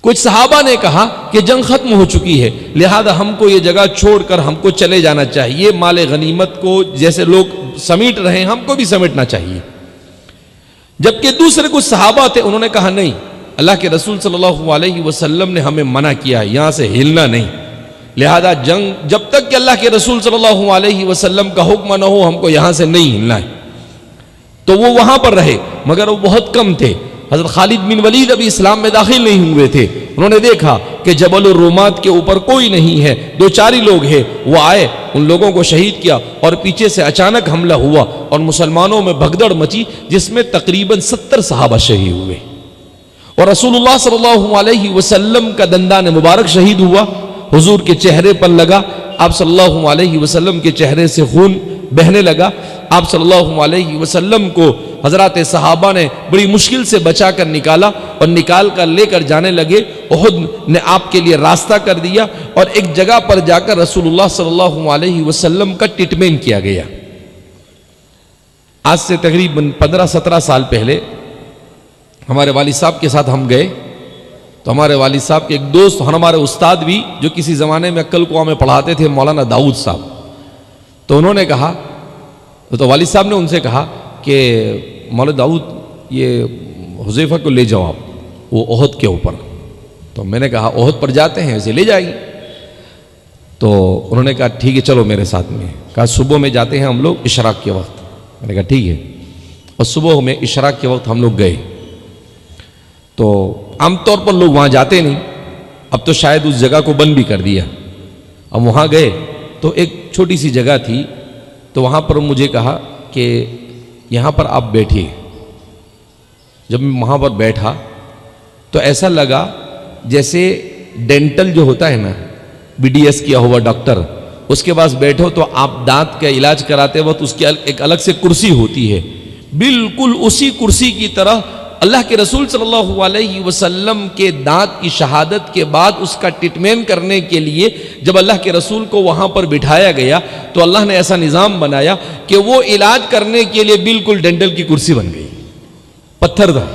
کچھ صحابہ نے کہا کہ جنگ ختم ہو چکی ہے، لہذا ہم کو یہ جگہ چھوڑ کر ہم کو چلے جانا چاہیے، مال غنیمت کو جیسے لوگ سمیٹ رہے ہیں ہم کو بھی سمیٹنا چاہیے۔ جبکہ دوسرے کچھ صحابہ تھے، انہوں نے کہا نہیں، اللہ کے رسول صلی اللہ علیہ وسلم نے ہمیں منع کیا ہے، یہاں سے ہلنا نہیں، لہذا جنگ جب تک کہ اللہ کے رسول صلی اللہ علیہ وسلم کا حکم نہ ہو ہم کو یہاں سے نہیں ہلنا ہے۔ تو وہ وہاں پر رہے، مگر وہ بہت کم تھے۔ حضرت خالد بن ولید ابھی اسلام میں داخل نہیں ہوئے تھے، انہوں نے دیکھا کہ جبل الرومات کے اوپر کوئی نہیں ہے، دو چار ہی لوگ ہیں، وہ آئے، ان لوگوں کو شہید کیا، اور پیچھے سے اچانک حملہ ہوا اور مسلمانوں میں بھگدڑ مچی، جس میں تقریباً 70 صحابہ شہید ہوئے، اور رسول اللہ صلی اللہ علیہ وسلم کا دندان مبارک شہید ہوا، حضور کے چہرے پر لگا، آپ صلی اللہ علیہ وسلم کے چہرے سے خون بہنے لگا۔ آپ صلی اللہ علیہ وسلم کو حضرات صحابہ نے بڑی مشکل سے بچا کر نکالا، اور نکال کر لے کر جانے لگے۔ احد نے آپ کے لیے راستہ کر دیا، اور ایک جگہ پر جا کر رسول اللہ صلی اللہ علیہ وسلم کا ٹریٹمنٹ کیا گیا۔ آج سے تقریباً 15-17 سال پہلے ہمارے والد صاحب کے ساتھ ہم گئے، تو ہمارے والد صاحب کے ایک دوست اور ہمارے استاد بھی، جو کسی زمانے میں عقل قوا میں پڑھاتے تھے، مولانا داؤد صاحب، تو انہوں نے کہا، تو والد صاحب نے ان سے کہا کہ مولانا داؤد یہ حذیفہ کو لے جاؤ آپ وہ احد کے اوپر۔ تو میں نے کہا احد پر جاتے ہیں، اسے لے جائیں۔ تو انہوں نے کہا ٹھیک ہے چلو میرے ساتھ میں۔ کہا صبح میں جاتے ہیں ہم لوگ اشراق کے وقت۔ میں نے کہا ٹھیک ہے، اور صبح میں اشراق کے وقت ہم لوگ گئے۔ تو عام طور پر لوگ وہاں جاتے نہیں، اب تو شاید اس جگہ کو بند بھی کر دیا۔ اب وہاں گئے تو ایک چھوٹی سی جگہ تھی، تو وہاں پر مجھے کہا کہ یہاں پر آپ بیٹھیے۔ جب میں وہاں پر بیٹھا تو ایسا لگا جیسے ڈینٹل جو ہوتا ہے نا، BDS کیا ہوا ڈاکٹر، اس کے پاس بیٹھو تو آپ دانت کا علاج کراتے وقت اس کی ایک الگ سے کرسی ہوتی ہے، بالکل اسی کرسی کی طرح اللہ کے رسول صلی اللہ علیہ وسلم کے دانت کی شہادت کے بعد اس کا ٹریٹمنٹ کرنے کے لیے جب اللہ کے رسول کو وہاں پر بٹھایا گیا تو اللہ نے ایسا نظام بنایا کہ وہ علاج کرنے کے لیے بالکل ڈینٹل کی کرسی بن گئی، پتھر تھا،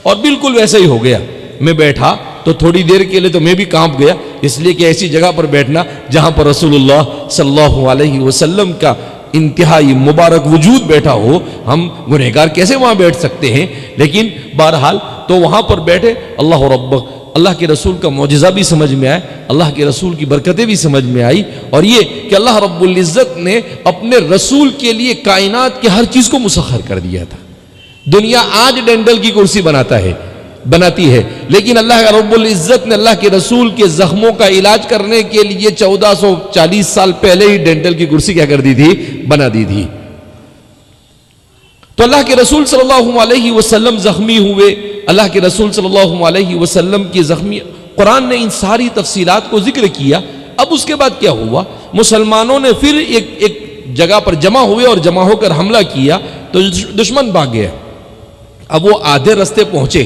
اور بالکل ویسا ہی ہو گیا۔ میں بیٹھا تو تھوڑی دیر کے لیے تو میں بھی کانپ گیا، اس لیے کہ ایسی جگہ پر بیٹھنا جہاں پر رسول اللہ صلی اللہ علیہ وسلم کا انتہائی مبارک وجود بیٹھا ہو، ہم گنہگار کیسے وہاں بیٹھ سکتے ہیں؟ لیکن بہرحال تو وہاں پر بیٹھے، اللہ رب، اللہ کے رسول کا معجزہ بھی سمجھ میں آئے، اللہ کے رسول کی برکتیں بھی سمجھ میں آئی، اور یہ کہ اللہ رب العزت نے اپنے رسول کے لیے کائنات کے ہر چیز کو مسخر کر دیا تھا۔ دنیا آج ڈینٹل کی کرسی بناتی ہے، لیکن اللہ رب العزت نے اللہ کے رسول کے زخموں کا علاج کرنے کے لیے 1440 سال پہلے ہی ڈینٹل کی کرسی کیا کر دی تھی؟ بنا دی تھی۔ تو اللہ کے رسول صلی اللہ علیہ وسلم زخمی ہوئے، اللہ کے رسول صلی اللہ علیہ وسلم کی زخمی، قرآن نے ان ساری تفصیلات کو ذکر کیا۔ اب اس کے بعد کیا ہوا؟ مسلمانوں نے پھر ایک جگہ پر جمع ہوئے، اور جمع ہو کر حملہ کیا تو دشمن بھاگ گیا۔ اب وہ آدھے رستے پہنچے،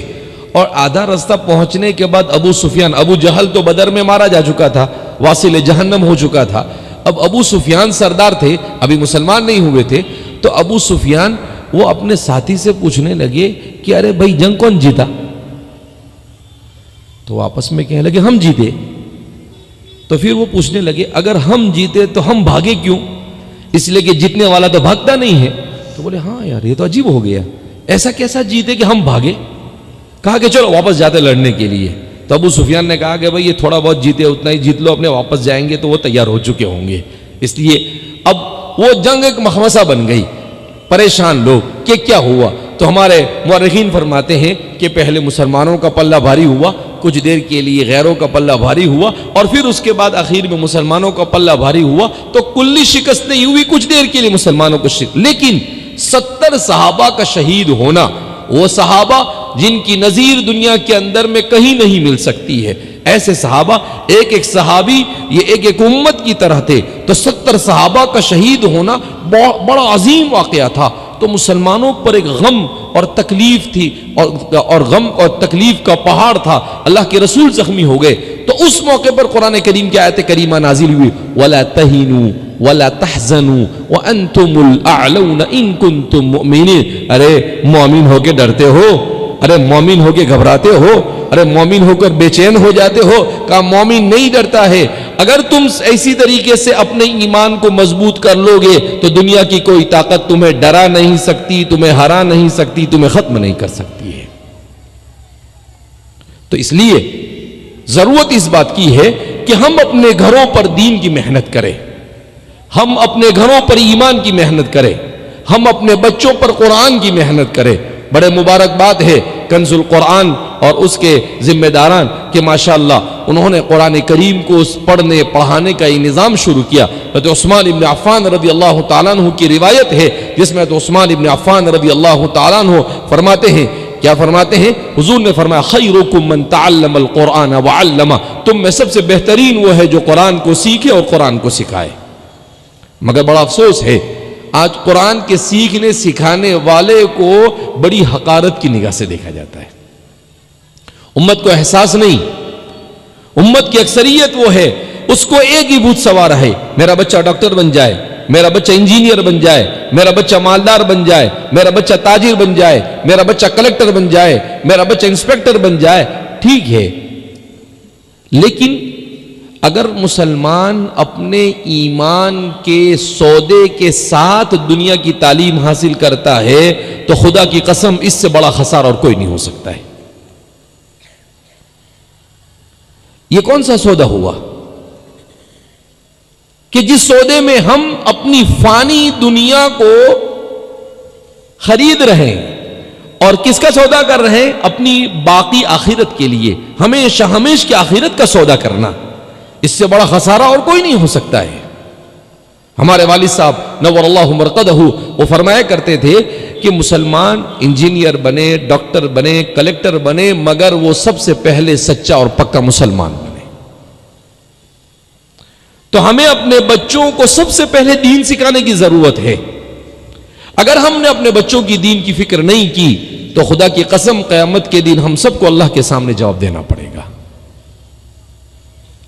اور آدھا رستہ پہنچنے کے بعد ابو سفیان، ابو جہل تو بدر میں مارا جا چکا تھا، واصل جہنم ہو چکا تھا، اب ابو سفیان سردار تھے، ابھی مسلمان نہیں ہوئے تھے، تو ابو سفیان وہ اپنے ساتھی سے پوچھنے لگے کہ ارے بھائی جنگ کون جیتا؟ تو آپس میں کہنے لگے ہم جیتے۔ تو پھر وہ پوچھنے لگے اگر ہم جیتے تو ہم بھاگے کیوں؟ اس لیے کہ جیتنے والا تو بھاگتا نہیں ہے۔ تو بولے ہاں یار یہ تو عجیب ہو گیا، ایسا کیسا جیتے کہ ہم بھاگے؟ کہا کہ چلو واپس جاتے لڑنے کے لیے۔ تو ابو سفیان نے کہا کہ بھائی یہ تھوڑا بہت جیتے اتنا ہی جیت لو، اپنے واپس جائیں گے تو وہ تیار ہو چکے ہوں گے۔ اس لیے اب وہ جنگ ایک مخمصہ بن گئی، پریشان لوگ کہ کیا ہوا۔ تو ہمارے مورخین فرماتے ہیں کہ پہلے مسلمانوں کا پلہ بھاری ہوا، کچھ دیر کے لیے غیروں کا پلہ بھاری ہوا، اور پھر اس کے بعد آخر میں مسلمانوں کا پلہ بھاری ہوا تو کلی شکست نہیں ہوئی، کچھ دیر کے لیے مسلمانوں کو لیکن 70 صحابہ کا شہید ہونا، وہ صحابہ جن کی نظیر دنیا کے اندر میں کہیں نہیں مل سکتی ہے، ایسے صحابہ ایک ایک صحابی یہ ایک ایک امت کی طرح تھے، تو 70 صحابہ کا شہید ہونا بڑا عظیم واقعہ تھا۔ تو مسلمانوں پر ایک غم اور تکلیف تھی، اور غم اور تکلیف کا پہاڑ تھا، اللہ کے رسول زخمی ہو گئے۔ تو اس موقع پر قرآن کریم کی آیت کریمہ نازل ہوئی، وَلَا تَهِنُوا وَلَا تَحْزَنُوا وَأَنْتُمُ الْأَعْلَوْنَ إِن كُنتُم مُؤْمِنِينَ۔ ارے مومن ہو کے ڈرتے ہو، ارے مومن ہو کے گھبراتے ہو، ارے مومن ہو کر بے چین ہو جاتے ہو؟ کہا مومن نہیں ڈرتا ہے، اگر تم ایسی طریقے سے اپنے ایمان کو مضبوط کر لو گے تو دنیا کی کوئی طاقت تمہیں ڈرا نہیں سکتی، تمہیں ہرا نہیں سکتی، تمہیں ختم نہیں کر سکتی ہے۔ تو اس لیے ضرورت اس بات کی ہے کہ ہم اپنے گھروں پر دین کی محنت کریں، ہم اپنے گھروں پر ایمان کی محنت کریں، ہم اپنے بچوں پر قرآن کی محنت کریں۔ بڑے مبارک بات ہے کنز القرآن اور اس کے ذمہ داران کہ ماشاءاللہ انہوں نے قرآن کریم کو پڑھنے پڑھانے کا یہ نظام شروع کیا۔ حضرت عثمان ابن عفان رضی اللہ تعالیٰ عنہ کی روایت ہے جس میں حضرت عثمان ابن عفان رضی اللہ تعالیٰ عنہ فرماتے ہیں، کیا فرماتے ہیں؟ حضور نے فرمایا خیرکم من تعلم القرآن وعلمہ، تم میں سب سے بہترین وہ ہے جو قرآن کو سیکھے اور قرآن کو سکھائے۔ مگر بڑا افسوس ہے آج قرآن کے سیکھنے سکھانے والے کو بڑی حقارت کی نگاہ سے دیکھا جاتا ہے۔ امت کو احساس نہیں، امت کی اکثریت وہ ہے اس کو ایک ہی بھوت سوار ہے، میرا بچہ ڈاکٹر بن جائے، میرا بچہ انجینئر بن جائے، میرا بچہ مالدار بن جائے، میرا بچہ تاجر بن جائے، میرا بچہ کلکٹر بن جائے، میرا بچہ انسپیکٹر بن جائے۔ ٹھیک ہے، لیکن اگر مسلمان اپنے ایمان کے سودے کے ساتھ دنیا کی تعلیم حاصل کرتا ہے تو خدا کی قسم اس سے بڑا خسارہ اور کوئی نہیں ہو سکتا ہے۔ یہ کون سا سودا ہوا کہ جس سودے میں ہم اپنی فانی دنیا کو خرید رہے ہیں، اور کس کا سودا کر رہے ہیں؟ اپنی باقی آخرت کے لیے، ہمیشہ ہمیش کی آخرت کا سودا کرنا، اس سے بڑا خسارہ اور کوئی نہیں ہو سکتا ہے۔ ہمارے والد صاحب نور اللہ مرقدہ وہ فرمایا کرتے تھے کہ مسلمان انجینئر بنے، ڈاکٹر بنے، کلیکٹر بنے، مگر وہ سب سے پہلے سچا اور پکا مسلمان بنے۔ تو ہمیں اپنے بچوں کو سب سے پہلے دین سکھانے کی ضرورت ہے۔ اگر ہم نے اپنے بچوں کی دین کی فکر نہیں کی تو خدا کی قسم قیامت کے دن ہم سب کو اللہ کے سامنے جواب دینا پڑے گا۔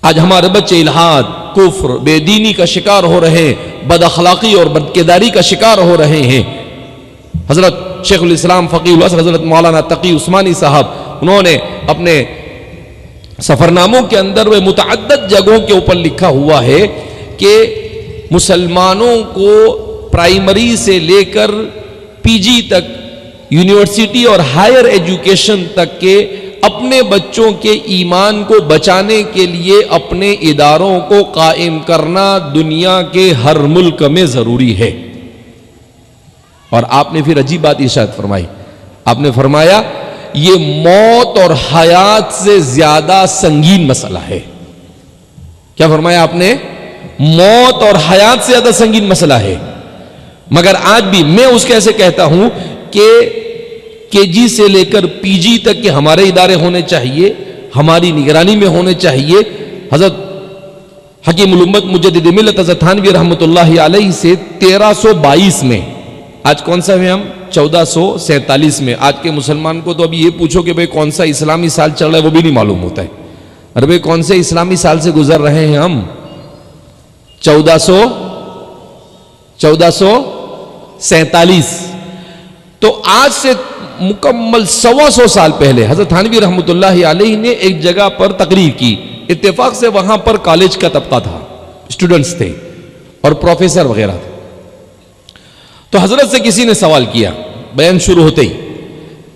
آج ہمارے بچے الحاد، کفر، بے دینی کا شکار ہو رہے ہیں، بد اخلاقی اور بدکرداری کا شکار ہو رہے ہیں۔ حضرت شیخ الاسلام فقیہ الاسر حضرت مولانا تقی عثمانی صاحب انہوں نے اپنے سفرناموں کے اندر وہ متعدد جگہوں کے اوپر لکھا ہوا ہے کہ مسلمانوں کو پرائمری سے لے کر پی جی تک، یونیورسٹی اور ہائر ایجوکیشن تک کے اپنے بچوں کے ایمان کو بچانے کے لیے اپنے اداروں کو قائم کرنا دنیا کے ہر ملک میں ضروری ہے۔ اور آپ نے پھر عجیب بات ارشاد فرمائی، آپ نے فرمایا یہ موت اور حیات سے زیادہ سنگین مسئلہ ہے۔ کیا فرمایا آپ نے؟ موت اور حیات سے زیادہ سنگین مسئلہ ہے۔ مگر آج بھی میں اس کے ایسے کہتا ہوں کہ کے جی سے لے کر پی جی تک کے ہمارے ادارے ہونے چاہیے، ہماری نگرانی میں ہونے چاہیے۔ حضرت حکیم الامت مجدد ملت حضرت تھانوی رحمۃ اللہ علیہ سے 1322 میں، آج کون سا ہے؟ ہم 1447 میں۔ آج کے مسلمان کو تو ابھی یہ پوچھو کہ بھئی کون سا اسلامی سال چل رہا ہے وہ بھی نہیں معلوم ہوتا ہے۔ ارے بھئی کون سے اسلامی سال سے گزر رہے ہیں ہم؟ 1447۔ تو آج سے مکمل 125 سال پہلے حضرت تھانوی رحمۃ اللہ علیہ نے ایک جگہ پر تقریر کی، اتفاق سے وہاں پر کالج کا طبقہ تھا، اسٹوڈنٹس تھے اور پروفیسر وغیرہ تھے. تو حضرت سے کسی نے سوال کیا بیان شروع ہوتے ہی،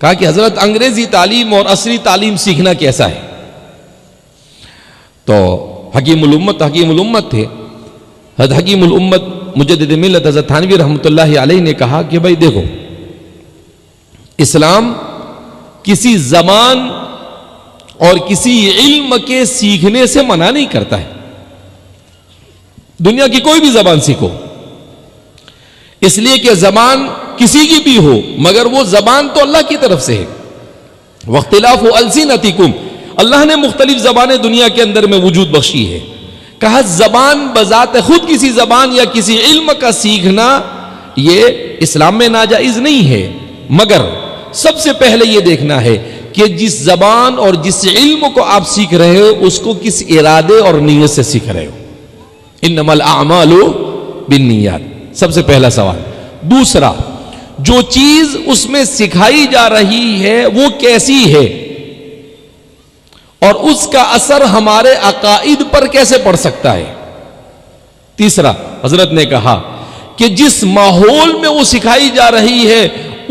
کہا کہ حضرت انگریزی تعلیم اور عصری تعلیم سیکھنا کیسا ہے؟ تو حکیم الامت تھے حضرت حکیم الامت مجدد ملت حضرت تھانوی رحمۃ اللہ علیہ نے کہا کہ بھائی دیکھو، اسلام کسی زبان اور کسی علم کے سیکھنے سے منع نہیں کرتا ہے. دنیا کی کوئی بھی زبان سیکھو، اس لیے کہ زبان کسی کی بھی ہو مگر وہ زبان تو اللہ کی طرف سے ہے. واختلاف السنتکم، اللہ نے مختلف زبانیں دنیا کے اندر میں وجود بخشی ہے. کہا زبان بذات خود کسی زبان یا کسی علم کا سیکھنا یہ اسلام میں ناجائز نہیں ہے، مگر سب سے پہلے یہ دیکھنا ہے کہ جس زبان اور جس علم کو آپ سیکھ رہے ہو اس کو کس ارادے اور نیت سے سیکھ رہے ہو. انما الاعمال بالنیات، سب سے پہلا سوال. دوسرا، جو چیز اس میں سکھائی جا رہی ہے وہ کیسی ہے اور اس کا اثر ہمارے عقائد پر کیسے پڑ سکتا ہے. تیسرا، حضرت نے کہا کہ جس ماحول میں وہ سکھائی جا رہی ہے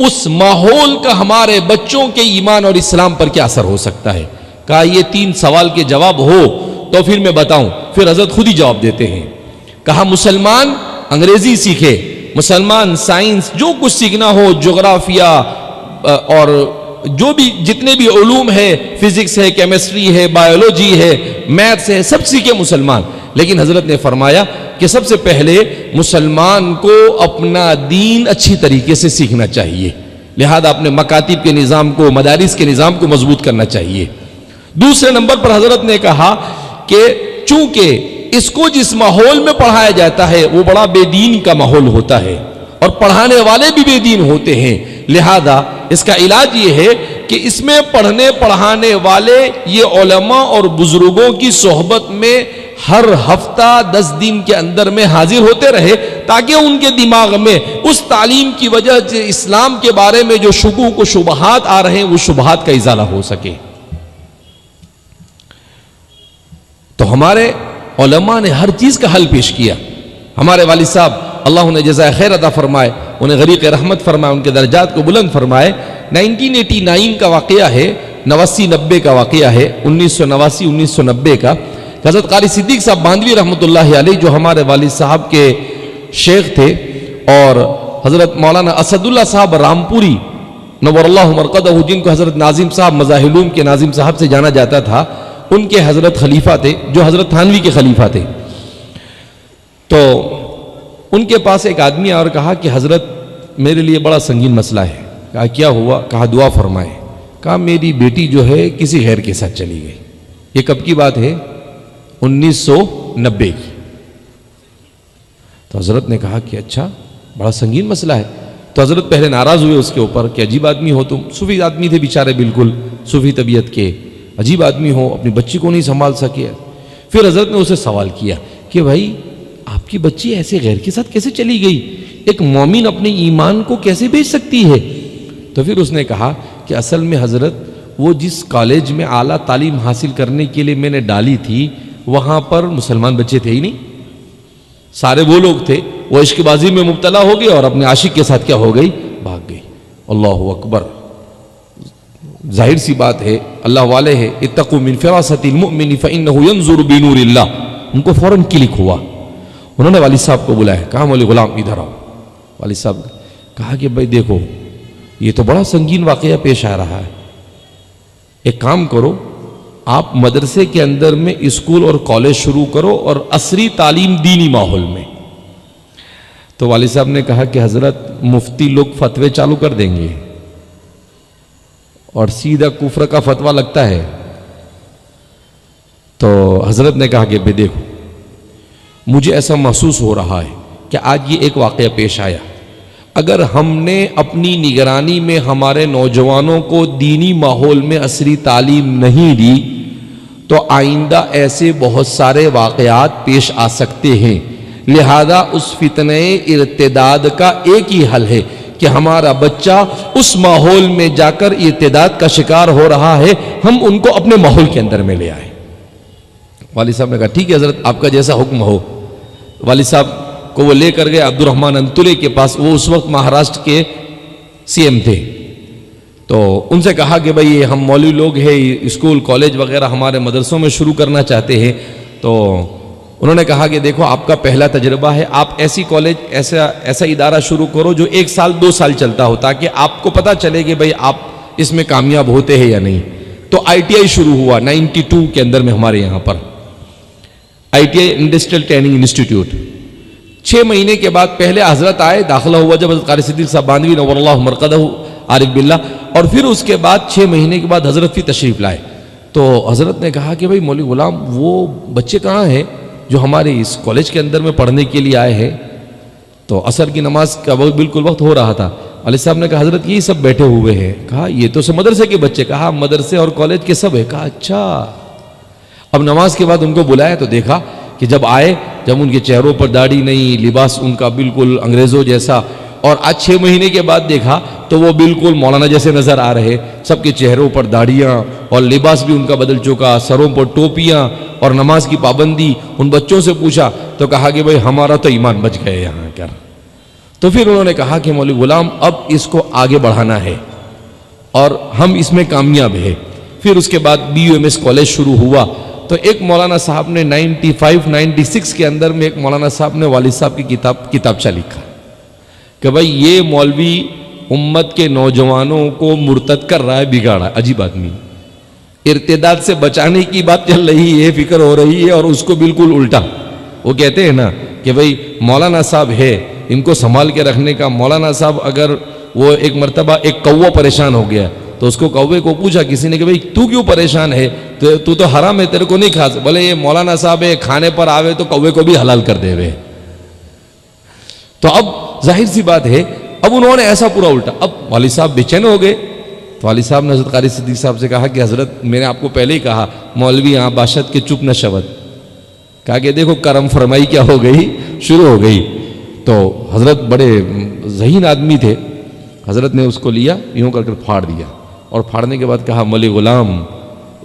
اس ماحول کا ہمارے بچوں کے ایمان اور اسلام پر کیا اثر ہو سکتا ہے. کہا یہ 3 سوال کے جواب ہو تو پھر میں بتاؤں. پھر حضرت خود ہی جواب دیتے ہیں. کہا مسلمان انگریزی سیکھے، مسلمان سائنس جو کچھ سیکھنا ہو، جغرافیہ اور جو بھی جتنے بھی علوم ہے، فزکس ہے، کیمسٹری ہے، بایولوجی ہے، میتھس ہے، سب سیکھے مسلمان. لیکن حضرت نے فرمایا کہ سب سے پہلے مسلمان کو اپنا دین اچھی طریقے سے سیکھنا چاہیے، لہذا اپنے مکاتب کے نظام کو، مدارس کے نظام کو مضبوط کرنا چاہیے. دوسرے نمبر پر حضرت نے کہا کہ چونکہ اس کو جس ماحول میں پڑھایا جاتا ہے وہ بڑا بے دین کا ماحول ہوتا ہے اور پڑھانے والے بھی بے دین ہوتے ہیں، لہذا اس کا علاج یہ ہے کہ اس میں پڑھنے پڑھانے والے یہ علماء اور بزرگوں کی صحبت میں ہر ہفتہ 10 دن کے اندر میں حاضر ہوتے رہے تاکہ ان کے دماغ میں اس تعلیم کی وجہ سے اسلام کے بارے میں جو شکوک و شبہات آ رہے ہیں وہ شبہات کا ازالہ ہو سکے. تو ہمارے علماء نے ہر چیز کا حل پیش کیا. ہمارے والد صاحب اللہ انہیں جزائے خیر عطا فرمائے، انہیں غریق رحمت فرمائے، ان کے درجات کو بلند فرمائے. 1989 کا واقعہ ہے، 89-90 کا واقعہ ہے، 1989-1990 کا. حضرت قاری صدیق صاحب باندوی رحمۃ اللہ علیہ جو ہمارے والد صاحب کے شیخ تھے، اور حضرت مولانا اسد اللہ صاحب رامپوری نور اللہ مرقدہ، جن کو حضرت ناظم صاحب مظاہر کے ناظم صاحب سے جانا جاتا تھا، ان کے حضرت خلیفہ تھے جو حضرت تھانوی کے خلیفہ تھے. تو ان کے پاس ایک آدمی اور کہا کہ حضرت میرے لیے بڑا سنگین مسئلہ ہے. کہا کیا ہوا؟ کہا دعا فرمائے. کہا میری بیٹی جو ہے کسی غیر کے ساتھ چلی گئی. یہ کب کی بات ہے؟ 1990 کی. تو حضرت نے کہا کہ اچھا بڑا سنگین مسئلہ ہے. تو حضرت پہلے ناراض ہوئے اس کے اوپر کہ عجیب آدمی ہو تم، صوفی آدمی تھے بیچارے، بالکل صوفی طبیعت کے، عجیب آدمی ہو، اپنی بچی کو نہیں سنبھال سکے. پھر حضرت نے اسے سوال کیا کہ بھائی آپ کی بچی ایسے غیر کے ساتھ کیسے چلی گئی؟ ایک مومن اپنے ایمان کو کیسے بیچ سکتی ہے؟ تو پھر اس نے کہا کہ اصل میں حضرت وہ جس کالج میں اعلیٰ تعلیم حاصل کرنے کے لیے میں نے ڈالی تھی وہاں پر مسلمان بچے تھے ہی نہیں، سارے وہ لوگ تھے، وہ عشق بازی میں مبتلا ہو گئے اور اپنے عاشق کے ساتھ کیا ہو گئی؟ بھاگ گئی. اللہ اکبر. ظاہر سی بات ہے اللہ والے ہے، اتقوا من فراست المؤمن فإنه ينظر بنور اللہ. ان کو فوراً کلک ہوا. انہوں نے والد صاحب کو بلایا، کہا مولی غلام ادھر آؤ. والد صاحب کہا کہ بھائی دیکھو یہ تو بڑا سنگین واقعہ پیش آ رہا ہے، ایک کام کرو آپ مدرسے کے اندر میں اسکول اور کالج شروع کرو اور عصری تعلیم دینی ماحول میں. تو والد صاحب نے کہا کہ حضرت مفتی لوگ فتوے چالو کر دیں گے اور سیدھا کفر کا فتویٰ لگتا ہے. تو حضرت نے کہا کہ بھئی دیکھو مجھے ایسا محسوس ہو رہا ہے کہ آج یہ ایک واقعہ پیش آیا، اگر ہم نے اپنی نگرانی میں ہمارے نوجوانوں کو دینی ماحول میں عصری تعلیم نہیں دی تو آئندہ ایسے بہت سارے واقعات پیش آ سکتے ہیں. لہذا اس فتنہ ارتداد کا ایک ہی حل ہے کہ ہمارا بچہ اس ماحول میں جا کر ارتداد کا شکار ہو رہا ہے، ہم ان کو اپنے ماحول کے اندر میں لے آئیں. والد صاحب نے کہا ٹھیک ہے حضرت آپ کا جیسا حکم ہو. والد صاحب کو وہ لے کر گئے عبد الرحمن انتولے کے پاس. وہ اس وقت مہاراشٹر کے سی ایم تھے. تو ان سے کہا کہ بھائی ہم مولوی لوگ ہیں, اسکول کالج وغیرہ ہمارے مدرسوں میں شروع کرنا چاہتے ہیں. تو انہوں نے کہا کہ دیکھو آپ کا پہلا تجربہ ہے, آپ ایسی کالج ایسا ادارہ شروع کرو جو 1 سال 2 سال چلتا ہو, تاکہ آپ کو پتہ چلے کہ بھائی آپ اس میں کامیاب ہوتے ہیں یا نہیں. تو ITI شروع ہوا 92 کے اندر میں ہمارے یہاں پر, ITI انڈسٹریل ٹریننگ انسٹیٹیوٹ. 6 مہینے کے بعد پہلے حضرت آئے, داخلہ ہوا جب حضرت قاری صدیق صاحب باندھوی نور اللہ مرقدہ عارف باللہ, اور پھر اس کے بعد 6 مہینے کے بعد حضرت بھی تشریف لائے. تو حضرت نے کہا کہ بھائی مولوی غلام وہ بچے کہاں ہیں جو ہمارے اس کالج کے اندر میں پڑھنے کے لیے آئے ہیں؟ تو عصر کی نماز کا بالکل وقت ہو رہا تھا. والد صاحب نے کہا حضرت یہی سب بیٹھے ہوئے ہیں. کہا یہ تو سب مدرسے کے بچے. کہا مدرسے اور کالج کے سب ہے. کہا اچھا. اب نماز کے بعد ان کو بلایا تو دیکھا کہ جب آئے, جب ان کے چہروں پر داڑھی نہیں, لباس ان کا بالکل انگریزوں جیسا, اور آج 6 مہینے کے بعد دیکھا تو وہ بالکل مولانا جیسے نظر آ رہے. سب کے چہروں پر داڑھیاں اور لباس بھی ان کا بدل چکا, سروں پر ٹوپیاں اور نماز کی پابندی. ان بچوں سے پوچھا تو کہا کہ بھائی ہمارا تو ایمان بچ گئے یہاں کر. تو پھر انہوں نے کہا کہ مولوی غلام اب اس کو آگے بڑھانا ہے اور ہم اس میں کامیاب ہیں. پھر اس کے بعد BUMS کالج شروع ہوا. تو ایک مولانا صاحب نے 95-96 کے اندر میں ایک مولانا صاحب نے والد صاحب کی کتابچہ لکھا کہ بھائی یہ مولوی امت کے نوجوانوں کو مرتد کر رہا ہے, بگاڑا. عجیب آدمی, ارتداد سے بچانے کی بات چل رہی ہے, فکر ہو رہی ہے, اور اس کو بالکل الٹا. وہ کہتے ہیں نا کہ بھائی مولانا صاحب ہے, ان کو سنبھال کے رکھنے کا. مولانا صاحب اگر وہ ایک مرتبہ ایک کوہ پریشان ہو گیا تو اس کو کوے کو پوچھا کسی نے کہ بھئی تو کیوں پریشان ہے, تو حرام ہے, تیرے کو نہیں کھا. بولے یہ مولانا صاحب ہے, کھانے پر آوے تو کوے کو بھی حلال کر دے وے. تو اب ظاہر سی بات ہے, اب انہوں نے ایسا پورا الٹا. اب والد صاحب بے چین ہو گئے. تو والد صاحب نے حضرت قاری صدیق صاحب سے کہا کہ حضرت میں نے آپ کو پہلے ہی کہا مولوی ہاں باشد کے چپ نہ شود. کہا کہ دیکھو کرم فرمائی کیا ہو گئی, شروع ہو گئی. تو حضرت بڑے ذہین آدمی تھے. حضرت نے اس کو لیا, یوں کر پھاڑ دیا, اور پھاڑنے کے بعد کہا مولوی غلام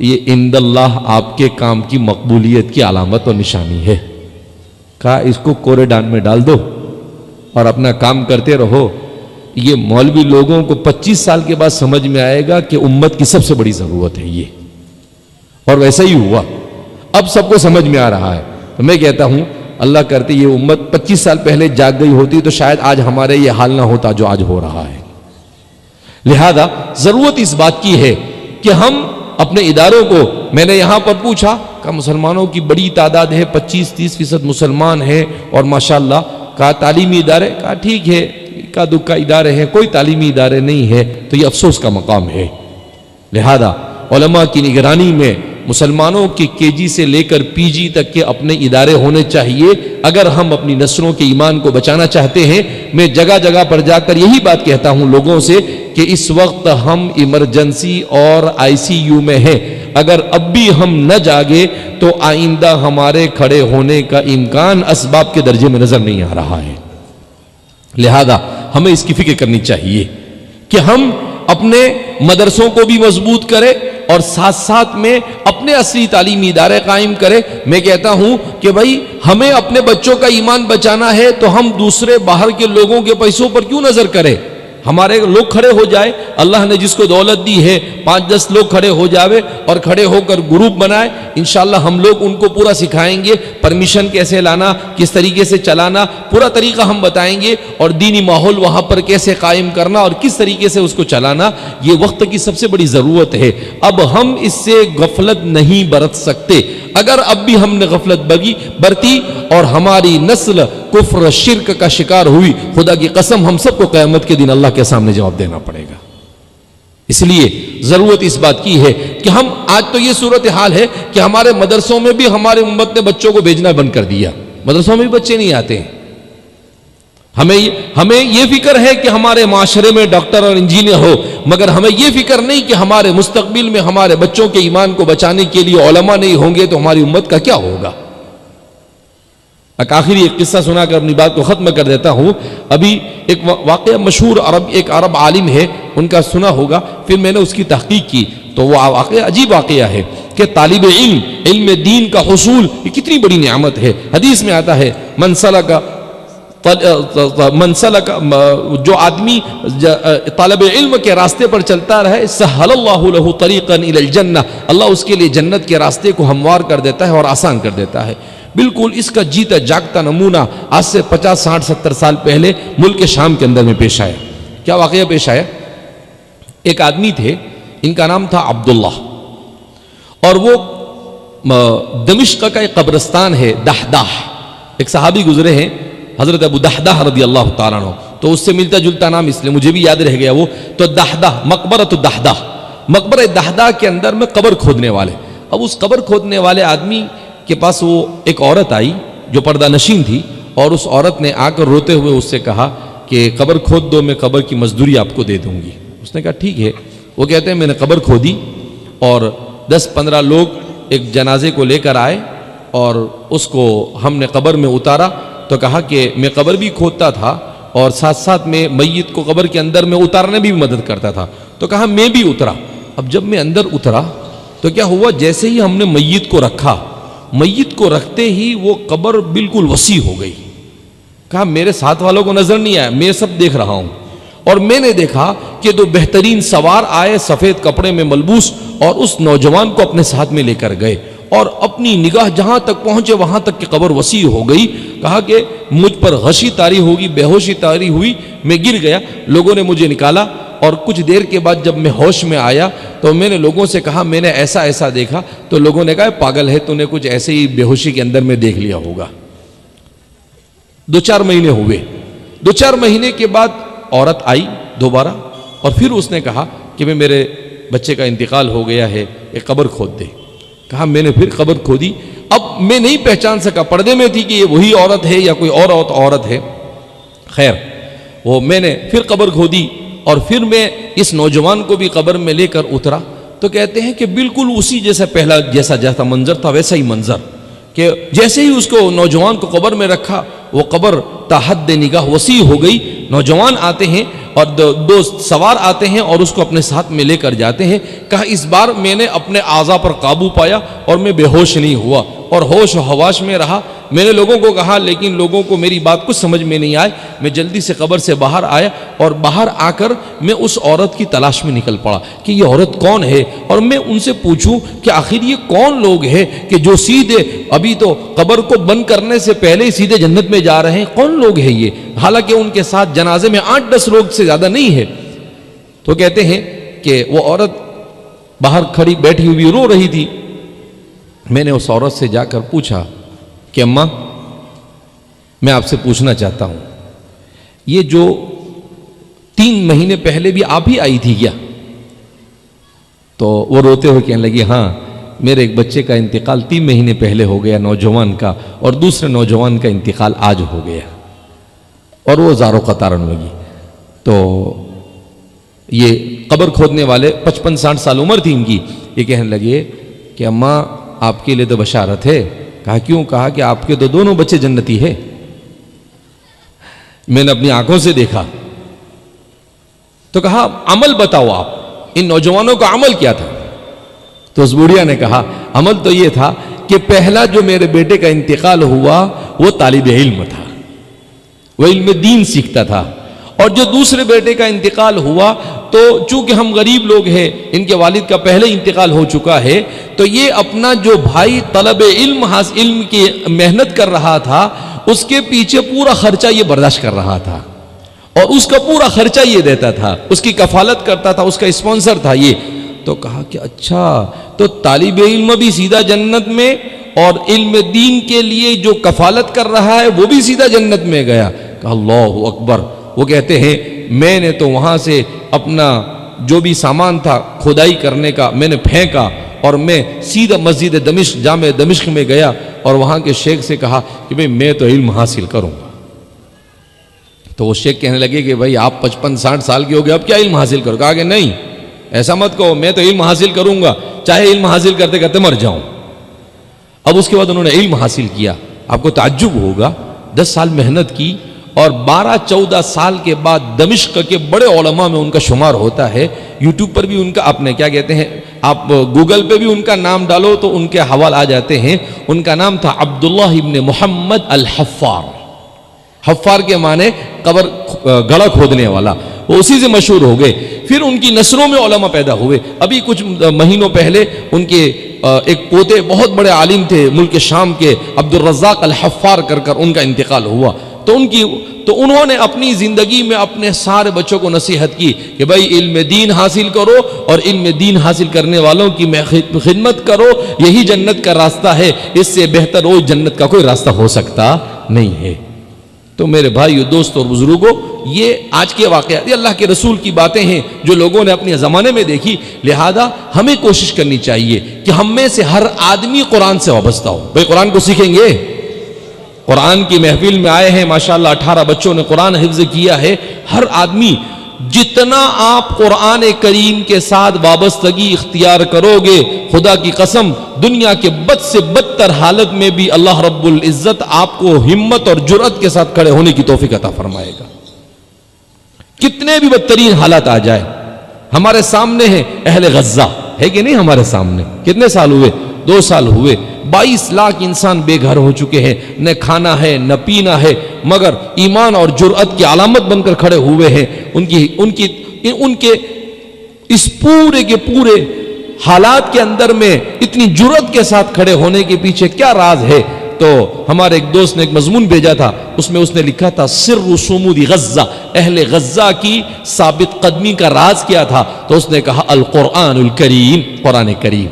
یہ عند اللہ آپ کے کام کی مقبولیت کی علامت اور نشانی ہے. کہا اس کو کوڑے دان میں ڈال دو اور اپنا کام کرتے رہو. یہ مولوی لوگوں کو 25 سال کے بعد سمجھ میں آئے گا کہ امت کی سب سے بڑی ضرورت ہے یہ. اور ویسا ہی ہوا, اب سب کو سمجھ میں آ رہا ہے. تو میں کہتا ہوں اللہ کرتے یہ امت 25 سال پہلے جاگ گئی ہوتی تو شاید آج ہمارے یہ حال نہ ہوتا جو آج ہو رہا ہے. لہذا ضرورت اس بات کی ہے کہ ہم اپنے اداروں کو, میں نے یہاں پر پوچھا کہ مسلمانوں کی بڑی تعداد ہے, 25-30% مسلمان ہیں, اور ماشاءاللہ کہا تعلیمی ادارے, کہا ٹھیک ہے کا دکا ادارے ہیں, کوئی تعلیمی ادارے نہیں ہے, تو یہ افسوس کا مقام ہے. لہذا علماء کی نگرانی میں مسلمانوں کے KG سے لے کر PG تک کے اپنے ادارے ہونے چاہیے. اگر ہم اپنی نسلوں کے ایمان کو بچانا چاہتے ہیں, میں جگہ جگہ پر جا کر یہی بات کہتا ہوں لوگوں سے کہ اس وقت ہم ایمرجنسی اور ICU میں ہیں. اگر اب بھی ہم نہ جاگے تو آئندہ ہمارے کھڑے ہونے کا امکان اسباب کے درجے میں نظر نہیں آ رہا ہے. لہذا ہمیں اس کی فکر کرنی چاہیے کہ ہم اپنے مدرسوں کو بھی مضبوط کریں اور ساتھ ساتھ میں اپنے اصلی تعلیمی ادارے قائم کریں. میں کہتا ہوں کہ بھائی ہمیں اپنے بچوں کا ایمان بچانا ہے تو ہم دوسرے باہر کے لوگوں کے پیسوں پر کیوں نظر کریں. ہمارے لوگ کھڑے ہو جائے, اللہ نے جس کو دولت دی ہے 5-10 لوگ کھڑے ہو جاوے اور کھڑے ہو کر گروپ بنائے, انشاءاللہ ہم لوگ ان کو پورا سکھائیں گے, پرمیشن کیسے لانا, کس طریقے سے چلانا, پورا طریقہ ہم بتائیں گے, اور دینی ماحول وہاں پر کیسے قائم کرنا اور کس طریقے سے اس کو چلانا. یہ وقت کی سب سے بڑی ضرورت ہے. اب ہم اس سے غفلت نہیں برت سکتے. اگر اب بھی ہم نے غفلت برتی اور ہماری نسل کفر شرک کا شکار ہوئی, خدا کی قسم ہم سب کو قیامت کے دن اللہ کے سامنے جواب دینا پڑے گا. اس لیے ضرورت اس بات کی ہے کہ ہم, آج تو یہ صورتحال ہے کہ ہمارے مدرسوں میں بھی ہمارے امت نے بچوں کو بھیجنا بند کر دیا, مدرسوں میں بھی بچے نہیں آتے ہیں. ہمیں یہ فکر ہے کہ ہمارے معاشرے میں ڈاکٹر اور انجینئر ہو, مگر ہمیں یہ فکر نہیں کہ ہمارے مستقبل میں ہمارے بچوں کے ایمان کو بچانے کے لیے علماء نہیں ہوں گے تو ہماری امت کا کیا ہوگا. آخری ایک قصہ سنا کر اپنی بات کو ختم کر دیتا ہوں. ابھی ایک واقعہ مشہور ایک عرب عالم ہے, ان کا سنا ہوگا, پھر میں نے اس کی تحقیق کی تو وہ واقعہ عجیب واقعہ ہے کہ طالب علم دین کا حصول یہ کتنی بڑی نعمت ہے. حدیث میں آتا ہے من سلک جو آدمی طالب علم کے راستے پر چلتا رہے سہل اللہ له طریقا الی الجنہ، اللہ اس کے لیے جنت کے راستے کو ہموار کر دیتا ہے اور آسان کر دیتا ہے. بالکل اس کا جیتا جاگتا نمونہ آج سے 50 60 70 سال پہلے ملک شام کے اندر میں پیش آیا. کیا واقعہ پیش آیا؟ ایک آدمی تھے، ان کا نام تھا عبداللہ، اور وہ دمشق کا ایک قبرستان ہے دحداح، ایک صحابی گزرے ہیں حضرت ابو دحداح رضی اللہ تعالیٰ عنہ، تو اس سے ملتا جلتا نام اس لیے مجھے بھی یاد رہ گیا وہ. تو دحداح مقبرۃ الدحداح، مقبرہ دحداح کے اندر میں قبر کھودنے والے. اب اس قبر کھودنے والے آدمی کے پاس وہ ایک عورت آئی جو پردہ نشین تھی، اور اس عورت نے آ کر روتے ہوئے اس سے کہا کہ قبر کھود دو، میں قبر کی مزدوری آپ کو دے دوں گی. اس نے کہا ٹھیک ہے. وہ کہتے ہیں میں نے قبر کھودی اور 10-15 لوگ ایک جنازے کو لے کر آئے اور اس کو ہم نے قبر میں اتارا. تو کہا کہ میں قبر بھی کھودتا تھا اور ساتھ ساتھ میں میت کو قبر کے اندر میں اتارنے بھی مدد کرتا تھا. تو کہا میں بھی اترا. اب جب میں اندر اترا تو کیا ہوا، جیسے ہی ہم نے میت کو رکھا، میت کو رکھتے ہی وہ قبر بالکل وسیع ہو گئی. کہا میرے ساتھ والوں کو نظر نہیں آیا، میں سب دیکھ رہا ہوں. اور میں نے دیکھا کہ دو بہترین سوار آئے سفید کپڑے میں ملبوس اور اس نوجوان کو اپنے ساتھ میں لے کر گئے، اور اپنی نگاہ جہاں تک پہنچے وہاں تک کہ قبر وسیع ہو گئی. کہا کہ مجھ پر غشی طاری ہوگی، بے ہوشی طاری ہوئی، میں گر گیا. لوگوں نے مجھے نکالا اور کچھ دیر کے بعد جب میں ہوش میں آیا تو میں نے لوگوں سے کہا میں نے ایسا ایسا دیکھا. تو لوگوں نے کہا پاگل ہے، تو نے کچھ ایسے ہی بے ہوشی کے اندر میں دیکھ لیا ہوگا. 2-4 مہینے ہوئے. 2-4 مہینے کے بعد عورت آئی دوبارہ اور پھر اس نے کہا کہ میرے بچے کا انتقال ہو گیا ہے، ایک قبر کھود دے. کہا میں نے پھر قبر کھودی. اب میں نہیں پہچان سکا، پردے میں تھی کہ یہ وہی عورت ہے یا کوئی اور عورت ہے. خیر وہ میں نے پھر قبر کھودی اور پھر میں اس نوجوان کو بھی قبر میں لے کر اترا. تو کہتے ہیں کہ بالکل اسی جیسا پہلا جیسا منظر تھا ویسا ہی منظر، کہ جیسے ہی اس کو نوجوان کو قبر میں رکھا وہ قبر تحد نگاہ وسیع ہو گئی. نوجوان آتے ہیں اور دو سوار آتے ہیں اور اس کو اپنے ساتھ میں لے کر جاتے ہیں. کہا اس بار میں نے اپنے اعضاء پر قابو پایا اور میں بے ہوش نہیں ہوا اور ہوش و حواس میں رہا. میں نے لوگوں کو کہا لیکن لوگوں کو میری بات کچھ سمجھ میں نہیں آئی. میں جلدی سے قبر سے باہر آیا اور باہر آ کر میں اس عورت کی تلاش میں نکل پڑا کہ یہ عورت کون ہے، اور میں ان سے پوچھوں کہ آخر یہ کون لوگ ہیں کہ جو سیدھے ابھی تو قبر کو بند کرنے سے پہلے ہی سیدھے جنت میں جا رہے ہیں. کون لوگ ہیں یہ؟ حالانکہ ان کے ساتھ جنازے میں 8-10 لوگ سے زیادہ نہیں ہے. تو کہتے ہیں کہ وہ عورت باہر کھڑی بیٹھی ہوئی رو رہی تھی. میں نے اس عورت سے جا کر پوچھا کہ اماں میں آپ سے پوچھنا چاہتا ہوں، یہ جو 3 مہینے پہلے بھی آپ ہی آئی تھی کیا؟ تو وہ روتے ہوئے کہنے لگی ہاں، میرے ایک بچے کا انتقال 3 مہینے پہلے ہو گیا نوجوان کا، اور دوسرے نوجوان کا انتقال آج ہو گیا. اور وہ زاروں قطار رونے لگی. تو یہ قبر کھودنے والے 55-60 سال عمر تھی ان کی، یہ کہنے لگے کہ اماں آپ کے لیے تو بشارت ہے. کہا کیوں؟ کہا کہ آپ کے تو دونوں بچے جنتی ہے، میں نے اپنی آنکھوں سے دیکھا. تو کہا عمل بتاؤ آپ، ان نوجوانوں کا عمل کیا تھا؟ تو اس بوڑھیا نے کہا عمل تو یہ تھا کہ پہلا جو میرے بیٹے کا انتقال ہوا وہ طالب علم تھا، وہ علم دین سیکھتا تھا. اور جو دوسرے بیٹے کا انتقال ہوا تو چونکہ ہم غریب لوگ ہیں، ان کے والد کا پہلے انتقال ہو چکا ہے، تو یہ اپنا جو بھائی طلب علم کی محنت کر رہا تھا اس کے پیچھے پورا خرچہ یہ برداشت کر رہا تھا اور اس کا پورا خرچہ یہ دیتا تھا، اس کی کفالت کرتا تھا، اس کا اسپانسر تھا یہ. تو کہا کہ اچھا تو طالب علم بھی سیدھا جنت میں اور علم دین کے لیے جو کفالت کر رہا ہے وہ بھی سیدھا جنت میں گیا. کہا اللہ اکبر. وہ کہتے ہیں میں نے تو وہاں سے اپنا جو بھی سامان تھا کھدائی کرنے کا میں نے پھینکا اور میں سیدھا مسجد دمشق جامع دمشق میں گیا اور وہاں کے شیخ سے کہا کہ بھئی میں تو علم حاصل کروں گا. تو وہ شیخ کہنے لگے کہ بھئی آپ 55-60 سال کے ہو گئے اب کیا علم حاصل کرو؟ کہا کہ نہیں ایسا مت کہو، میں تو علم حاصل کروں گا چاہے علم حاصل کرتے کرتے مر جاؤں. اب اس کے بعد انہوں نے علم حاصل کیا. آپ کو تعجب ہوگا 10 سال محنت کی اور 12-14 سال کے بعد دمشق کے بڑے علماء میں ان کا شمار ہوتا ہے. یوٹیوب پر بھی ان کا اپنے کیا کہتے ہیں، آپ گوگل پہ بھی ان کا نام ڈالو تو ان کے حوالے آ جاتے ہیں. ان کا نام تھا عبداللہ ابن محمد الحفار. حفار کے معنی قبر گڑھا کھودنے والا، وہ اسی سے مشہور ہو گئے. پھر ان کی نسلوں میں علماء پیدا ہوئے. ابھی کچھ مہینوں پہلے ان کے ایک پوتے بہت بڑے عالم تھے ملک شام کے، عبد الرزاق الحفار کر ان کا انتقال ہوا. تو انہوں نے اپنی زندگی میں اپنے سارے بچوں کو نصیحت کی کہ بھائی علم دین حاصل کرو، اور علم دین حاصل کرنے والوں کی خدمت کرو، یہی جنت کا راستہ ہے، اس سے بہتر وہ جنت کا کوئی راستہ ہو سکتا نہیں ہے. تو میرے بھائیو، دوستو اور بزرگوں، یہ آج کے واقعات، یہ اللہ کے رسول کی باتیں ہیں جو لوگوں نے اپنے زمانے میں دیکھی. لہذا ہمیں کوشش کرنی چاہیے کہ ہم میں سے ہر آدمی قرآن سے وابستہ ہو. بھائی قرآن کو سیکھیں گے. قرآن کی محفل میں آئے ہیں ماشاءاللہ 18 بچوں نے قرآن حفظ کیا ہے. ہر آدمی جتنا آپ قرآن کریم کے ساتھ وابستگی اختیار کرو گے، خدا کی قسم دنیا کے بد سے بدتر حالت میں بھی اللہ رب العزت آپ کو ہمت اور جرأت کے ساتھ کھڑے ہونے کی توفیق عطا فرمائے گا. کتنے بھی بدترین حالات آ جائے. ہمارے سامنے ہے اہل غزہ، ہے کہ نہیں؟ ہمارے سامنے کتنے سال ہوئے؟ 2 سال ہوئے. 22 لاکھ انسان بے گھر ہو چکے ہیں، نہ کھانا ہے نہ پینا ہے، مگر ایمان اور جرأت کی علامت بن کر کھڑے ہوئے ہیں. ان کے اس پورے کے پورے حالات کے اندر میں اتنی جرأت کے ساتھ کھڑے ہونے کے پیچھے کیا راز ہے؟ تو ہمارے ایک دوست نے ایک مضمون بھیجا تھا، اس میں اس نے لکھا تھا سر صمود غزہ، اہل غزہ کی ثابت قدمی کا راز کیا تھا؟ تو اس نے کہا القرآن الکریم، قرآن کریم.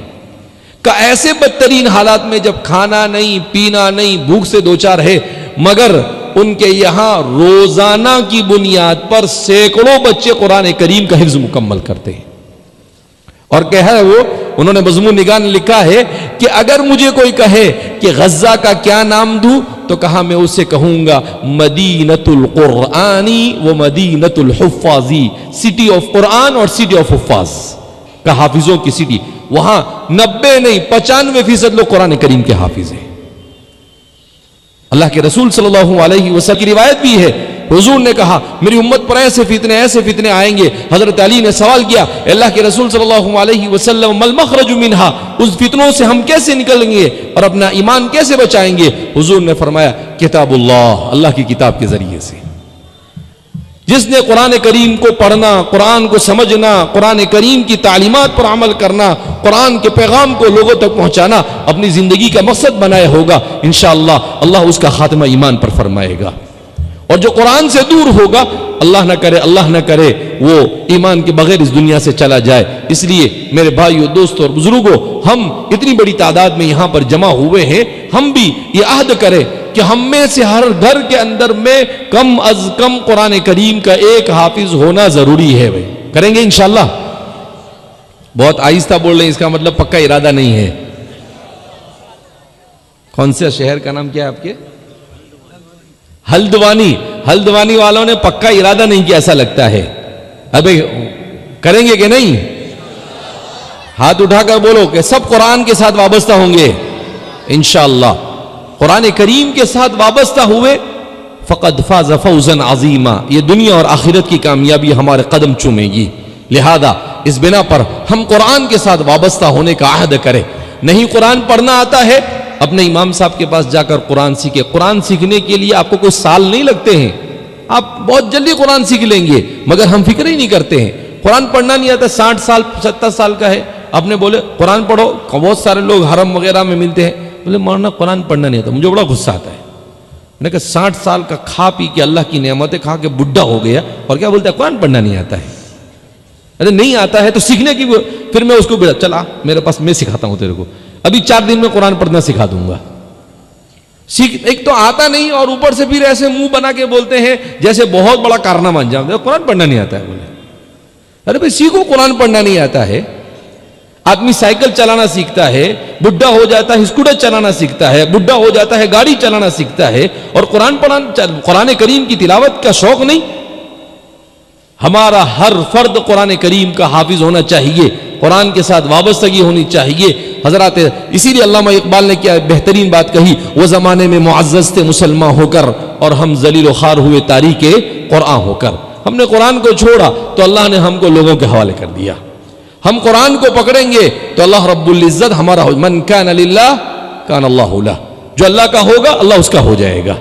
کہ ایسے بدترین حالات میں جب کھانا نہیں پینا نہیں، بھوک سے دوچار ہے، مگر ان کے یہاں روزانہ کی بنیاد پر سینکڑوں بچے قرآن کریم کا حفظ مکمل کرتے ہیں. اور کہا ہے وہ، انہوں نے مضمون نگار نے لکھا ہے کہ اگر مجھے کوئی کہے کہ غزہ کا کیا نام دوں، تو کہا میں اسے کہوں گا مدینۃ القرآنی و مدینۃ الحفاظی، سٹی آف قرآن اور سٹی آف حفاظ، کا حافظوں کی سٹی. وہاں 90 نہیں 95% لوگ قرآن کریم کے حافظ ہیں. اللہ کے رسول صلی اللہ علیہ وسلم کی روایت بھی ہے، حضور نے کہا میری امت پر ایسے فتنے آئیں گے. حضرت علی نے سوال کیا، اللہ کے رسول صلی اللہ علیہ وسلم مل مخرج منہا، اس فتنوں سے ہم کیسے نکلیں گے اور اپنا ایمان کیسے بچائیں گے؟ حضور نے فرمایا کتاب اللہ، اللہ کی کتاب کے ذریعے سے. جس نے قرآن کریم کو پڑھنا، قرآن کو سمجھنا، قرآن کریم کی تعلیمات پر عمل کرنا، قرآن کے پیغام کو لوگوں تک پہنچانا اپنی زندگی کا مقصد بنایا ہوگا، انشاءاللہ اللہ اس کا خاتمہ ایمان پر فرمائے گا. اور جو قرآن سے دور ہوگا، اللہ نہ کرے وہ ایمان کے بغیر اس دنیا سے چلا جائے. اس لیے میرے بھائیو، دوستو اور بزرگوں، ہم اتنی بڑی تعداد میں یہاں پر جمع ہوئے ہیں، ہم بھی یہ عہد کریں کہ ہم میں سے ہر گھر کے اندر میں کم از کم قرآن کریم کا ایک حافظ ہونا ضروری ہے. بھائی کریں گے انشاءاللہ؟ بہت آہستہ بول رہے ہیں، اس کا مطلب پکا ارادہ نہیں ہے. کون سے شہر کا نام کیا ہے آپ کے؟ ہلدوانی والوں نے پکا ارادہ نہیں کیا ایسا لگتا ہے. ابھی کریں گے کہ نہیں؟ ہاتھ اٹھا کر بولو کہ سب قرآن کے ساتھ وابستہ ہوں گے انشاءاللہ. قرآن کریم کے ساتھ وابستہ ہوئے فقد فاز فوزا عظیما، یہ دنیا اور آخرت کی کامیابی ہمارے قدم چومے گی. لہذا اس بنا پر ہم قرآن کے ساتھ وابستہ ہونے کا عہد کریں. نہیں قرآن پڑھنا آتا ہے، اپنے امام صاحب کے پاس جا کر قرآن سیکھیں. قرآن سیکھنے کے لیے آپ کو کوئی سال نہیں لگتے ہیں، آپ بہت جلدی قرآن سیکھ لیں گے، مگر ہم فکر ہی نہیں کرتے ہیں. قرآن پڑھنا نہیں آتا، 60 سال 70 سال کا ہے، آپ نے بولے قرآن پڑھو. بہت سارے لوگ حرم وغیرہ میں ملتے ہیں، بولے مولانا قرآن پڑھنا نہیں آتا. مجھے بڑا غصہ آتا ہے. میں نے کہا 60 سال کا کھا پی کے اللہ کی نعمتیں کھا کے بڈھا ہو گیا اور کیا بولتا ہے قرآن پڑھنا نہیں آتا ہے. ارے نہیں آتا ہے تو سیکھنے کی، پھر میں اس کو چلا میرے پاس، میں سکھاتا ہوں تیرے کو، ابھی 4 دن میں قرآن پڑھنا سکھا دوں گا. ایک تو آتا نہیں اور اوپر سے پھر ایسے منہ بنا کے بولتے ہیں جیسے بہت بڑا کارنامہ انجام دے. قرآن پڑھنا نہیں آتا ہے. بولے ارے بھائی سیکھو، قرآن پڑھنا نہیں آتا ہے. آدمی سائیکل چلانا سیکھتا ہے، بڈھا ہو جاتا ہے اسکوٹر چلانا سیکھتا ہے، بڈھا ہو جاتا ہے گاڑی چلانا سیکھتا ہے، اور قرآن کریم کی تلاوت کا شوق نہیں. ہمارا ہر فرد قرآن کریم کا حافظ ہونا چاہیے، قرآن کے ساتھ وابستگی ہونی چاہیے. حضرات اسی لیے علامہ اقبال نے کیا بہترین بات کہی، وہ زمانے میں معزز تھے مسلمان ہو کر اور ہم ذلیل و خوار ہوئے تاریک قرآن ہو کر. ہم نے قرآن کو چھوڑا تو اللہ نے ہم کو لوگوں کے حوالے کر دیا. ہم قرآن کو پکڑیں گے تو اللہ رب العزت ہمارا ہو. من کان للہ کان اللہ لہ. جو اللہ کا ہوگا اللہ اس کا ہو جائے گا.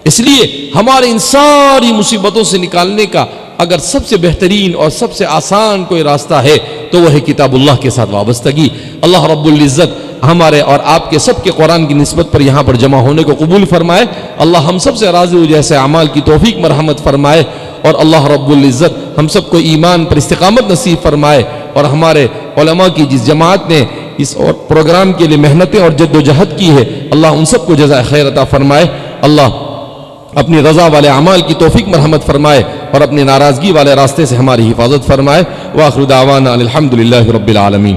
اس لیے ہمارے ان ساری مصیبتوں سے نکالنے کا اگر سب سے بہترین اور سب سے آسان کوئی راستہ ہے تو وہ ہے کتاب اللہ کے ساتھ وابستگی. اللہ رب العزت ہمارے اور آپ کے سب کے قرآن کی نسبت پر یہاں پر جمع ہونے کو قبول فرمائے. اللہ ہم سب سے راضی ہو جیسے اعمال کی توفیق مرحمت فرمائے. اور اللہ رب العزت ہم سب کو ایمان پر استقامت نصیب فرمائے. اور ہمارے علماء کی جس جماعت نے اس اور پروگرام کے لیے محنتیں اور جد و جہد کی ہے اللہ ان سب کو جزائے خیر عطا فرمائے. اللہ اپنی رضا والے اعمال کی توفیق مرحمت فرمائے اور اپنی ناراضگی والے راستے سے ہماری حفاظت فرمائے. وآخر دعوانا الحمدللہ رب العالمین.